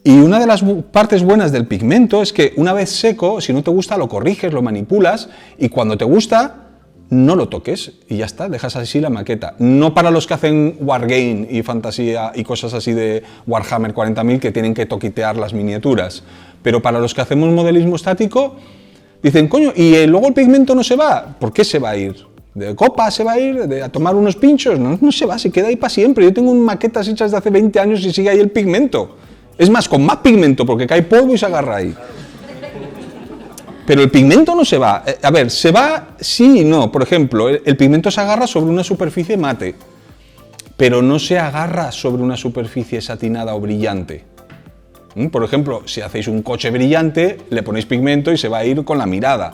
S1: Y una de las partes buenas del pigmento es que una vez seco, si no te gusta lo corriges, lo manipulas y cuando te gusta no lo toques y ya está, dejas así la maqueta. No para los que hacen Wargame y fantasía y cosas así de Warhammer 40.000 que tienen que toquitear las miniaturas, pero para los que hacemos modelismo estático, dicen, coño, ¿y luego el pigmento no se va? ¿Por qué se va a ir? ¿De copa se va a ir? ¿A tomar unos pinchos? No se va, se queda ahí para siempre. Yo tengo maquetas hechas de hace 20 años y sigue ahí el pigmento. Es más, con más pigmento, porque cae polvo y se agarra ahí. Pero el pigmento no se va. A ver, se va sí y no. Por ejemplo, el pigmento se agarra sobre una superficie mate, pero no se agarra sobre una superficie satinada o brillante. Por ejemplo, si hacéis un coche brillante, le ponéis pigmento y se va a ir con la mirada.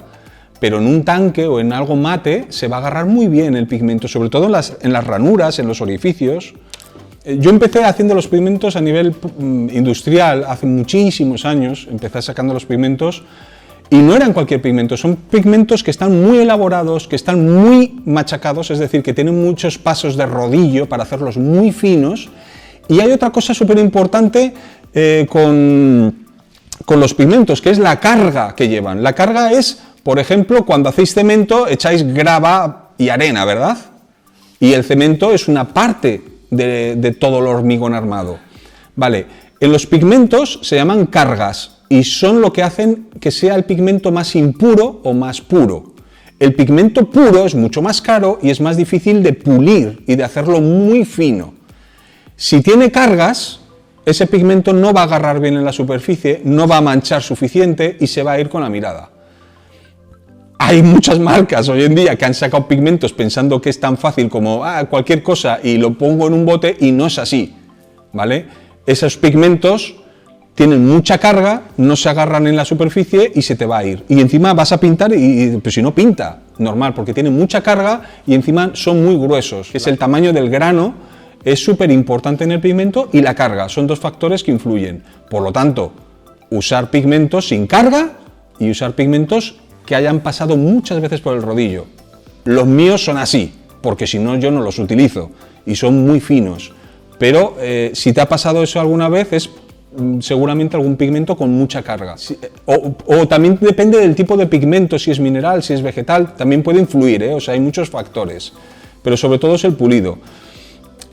S1: Pero en un tanque o en algo mate se va a agarrar muy bien el pigmento, sobre todo en las ranuras, en los orificios. Yo empecé haciendo los pigmentos a nivel industrial hace muchísimos años, empecé sacando los pigmentos y no eran cualquier pigmento, son pigmentos que están muy elaborados, que están muy machacados, es decir, que tienen muchos pasos de rodillo para hacerlos muy finos. Y hay otra cosa súper importante con los pigmentos, que es la carga que llevan. La carga es, por ejemplo, cuando hacéis cemento echáis grava y arena, ¿verdad? Y el cemento es una parte de todo el hormigón armado. Vale, en los pigmentos se llaman cargas y son lo que hacen que sea el pigmento más impuro o más puro. El pigmento puro es mucho más caro y es más difícil de pulir y de hacerlo muy fino. Si tiene cargas, ese pigmento no va a agarrar bien en la superficie, no va a manchar suficiente y se va a ir con la mirada. Hay muchas marcas hoy en día que han sacado pigmentos pensando que es tan fácil como cualquier cosa y lo pongo en un bote y no es así, ¿vale? Esos pigmentos tienen mucha carga, no se agarran en la superficie y se te va a ir. Y encima vas a pintar y pues si no pinta, normal, porque tienen mucha carga y encima son muy gruesos. Es el tamaño del grano, es súper importante en el pigmento y la carga, son dos factores que influyen. Por lo tanto, usar pigmentos sin carga y usar pigmentos que hayan pasado muchas veces por el rodillo. Los míos son así, porque si no yo no los utilizo y son muy finos. Pero si te ha pasado eso alguna vez es seguramente algún pigmento con mucha carga. O también depende del tipo de pigmento, si es mineral, si es vegetal, también puede influir, o sea, hay muchos factores. Pero sobre todo es el pulido.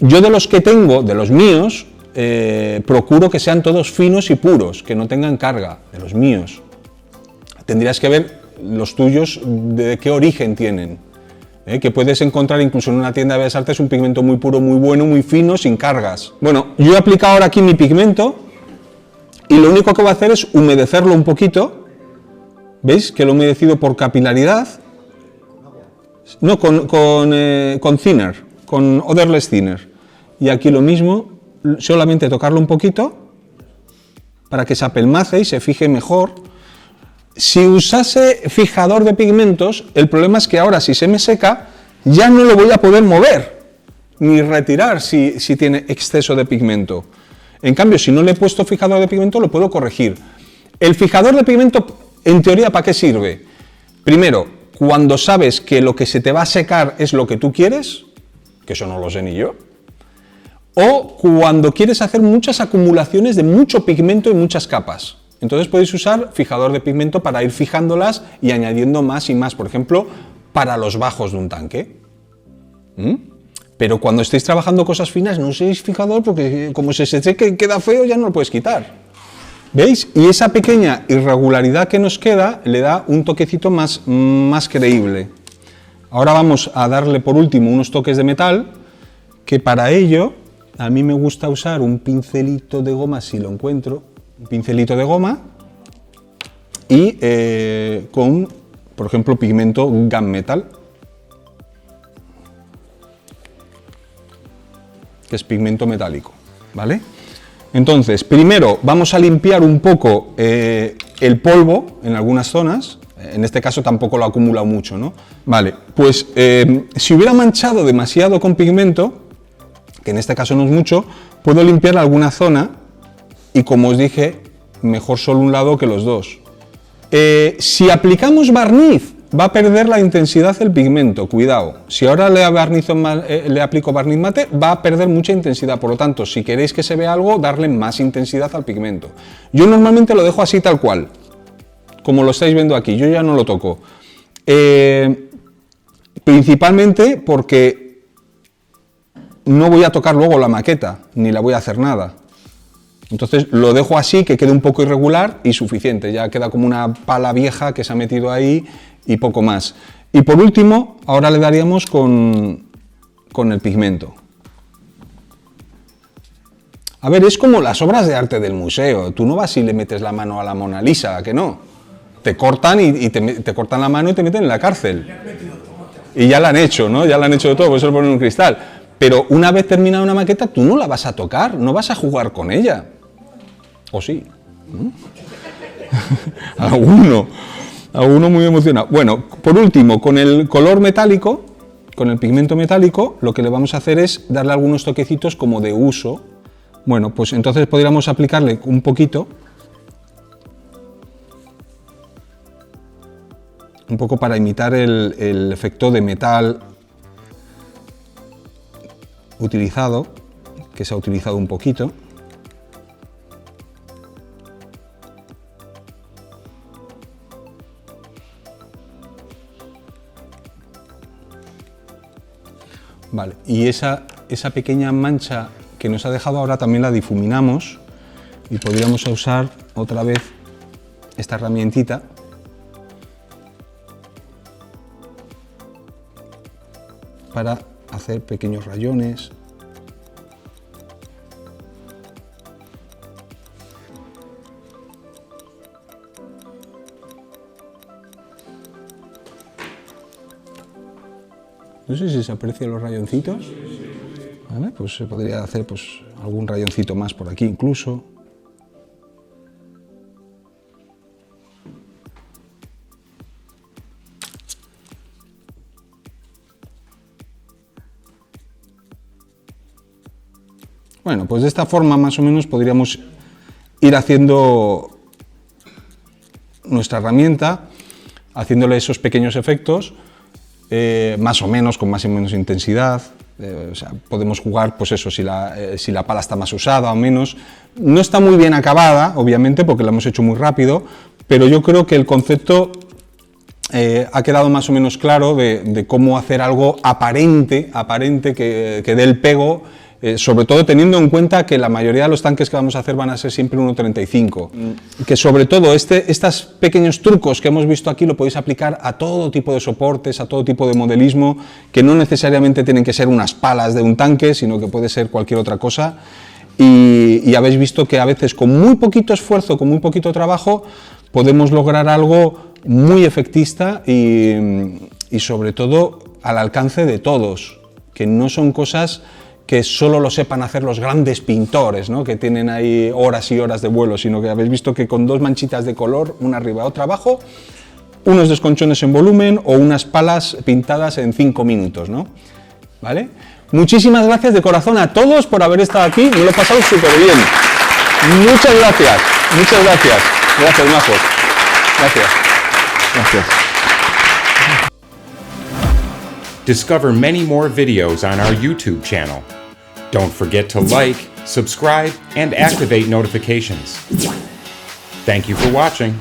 S1: Yo de los que tengo, de los míos, procuro que sean todos finos y puros, que no tengan carga, de los míos. Tendrías que ver los tuyos de qué origen tienen, que puedes encontrar incluso en una tienda de Bellas Artes un pigmento muy puro, muy bueno, muy fino, sin cargas. Bueno, yo he aplicado ahora aquí mi pigmento y lo único que voy a hacer es humedecerlo un poquito. ¿Veis? Que lo he humedecido por capilaridad. No, con thinner. con Odorless Thinner. Y aquí lo mismo, solamente tocarlo un poquito para que se apelmace y se fije mejor. Si usase fijador de pigmentos, el problema es que ahora si se me seca, ya no lo voy a poder mover ni retirar si tiene exceso de pigmento. En cambio, si no le he puesto fijador de pigmento, lo puedo corregir. El fijador de pigmento, en teoría, ¿para qué sirve? Primero, cuando sabes que lo que se te va a secar es lo que tú quieres, que eso no lo sé ni yo, o cuando quieres hacer muchas acumulaciones de mucho pigmento en muchas capas. Entonces podéis usar fijador de pigmento para ir fijándolas y añadiendo más y más, por ejemplo, para los bajos de un tanque. Pero cuando estéis trabajando cosas finas, no uséis fijador porque como se seque y queda feo, ya no lo puedes quitar. ¿Veis? Y esa pequeña irregularidad que nos queda le da un toquecito más creíble. Ahora vamos a darle por último unos toques de metal, que para ello a mí me gusta usar un pincelito de goma, si lo encuentro, un pincelito de goma y con, por ejemplo, pigmento gunmetal, que es pigmento metálico, ¿vale? Entonces, primero vamos a limpiar un poco el polvo en algunas zonas, en este caso tampoco lo ha acumulado mucho, ¿no? Vale, pues si hubiera manchado demasiado con pigmento, que en este caso no es mucho, puedo limpiar alguna zona y como os dije, mejor solo un lado que los dos. Si aplicamos barniz, va a perder la intensidad del pigmento, cuidado. Si ahora le aplico barniz mate, va a perder mucha intensidad. Por lo tanto, si queréis que se vea algo, darle más intensidad al pigmento. Yo normalmente lo dejo así tal cual, como lo estáis viendo aquí, yo ya no lo toco. Principalmente porque no voy a tocar luego la maqueta, ni la voy a hacer nada. Entonces lo dejo así, que quede un poco irregular y suficiente, ya queda como una pala vieja que se ha metido ahí y poco más. Y por último, ahora le daríamos con el pigmento. A ver, es como las obras de arte del museo, tú no vas y le metes la mano a la Mona Lisa, ¿a que no? Te cortan y te cortan la mano y te meten en la cárcel. Y ya la han hecho, ¿no? Ya la han hecho de todo, por eso le ponen un cristal. Pero una vez terminada una maqueta, tú no la vas a tocar, no vas a jugar con ella. ¿O sí? Alguno muy emocionado. Bueno, por último, con el color metálico, con el pigmento metálico, lo que le vamos a hacer es darle algunos toquecitos como de uso. Bueno, pues entonces podríamos aplicarle un poquito, un poco para imitar el efecto de metal utilizado, que se ha utilizado un poquito. Vale, y esa pequeña mancha que nos ha dejado ahora también la difuminamos y podríamos usar otra vez esta herramientita para hacer pequeños rayones. No sé si se aprecian los rayoncitos. ¿Vale? Pues se podría hacer pues, algún rayoncito más por aquí incluso. Bueno, pues de esta forma más o menos podríamos ir haciendo nuestra herramienta, haciéndole esos pequeños efectos, más o menos, con más o menos intensidad. O sea, podemos jugar, pues eso, si la pala está más usada o menos. No está muy bien acabada, obviamente, porque la hemos hecho muy rápido, pero yo creo que el concepto ha quedado más o menos claro de cómo hacer algo aparente que dé el pego, sobre todo teniendo en cuenta que la mayoría de los tanques que vamos a hacer van a ser siempre 1.35. Que sobre todo estos pequeños trucos que hemos visto aquí lo podéis aplicar a todo tipo de soportes, a todo tipo de modelismo, que no necesariamente tienen que ser unas palas de un tanque, sino que puede ser cualquier otra cosa. Y habéis visto que a veces con muy poquito esfuerzo, con muy poquito trabajo, podemos lograr algo muy efectista y sobre todo al alcance de todos. que no son cosas que solo lo sepan hacer los grandes pintores, ¿no? Que tienen ahí horas y horas de vuelo, sino que habéis visto que con 2 manchitas de color, una arriba, otra abajo, unos desconchones en volumen o unas palas pintadas en 5 minutos, ¿no? ¿Vale? Muchísimas gracias de corazón a todos por haber estado aquí, me lo he pasado súper bien. Muchas gracias, muchas gracias. Gracias, majos. Gracias. Gracias.
S3: Discover many more videos on our YouTube channel. Don't forget to like, subscribe, and activate notifications. Thank you for watching.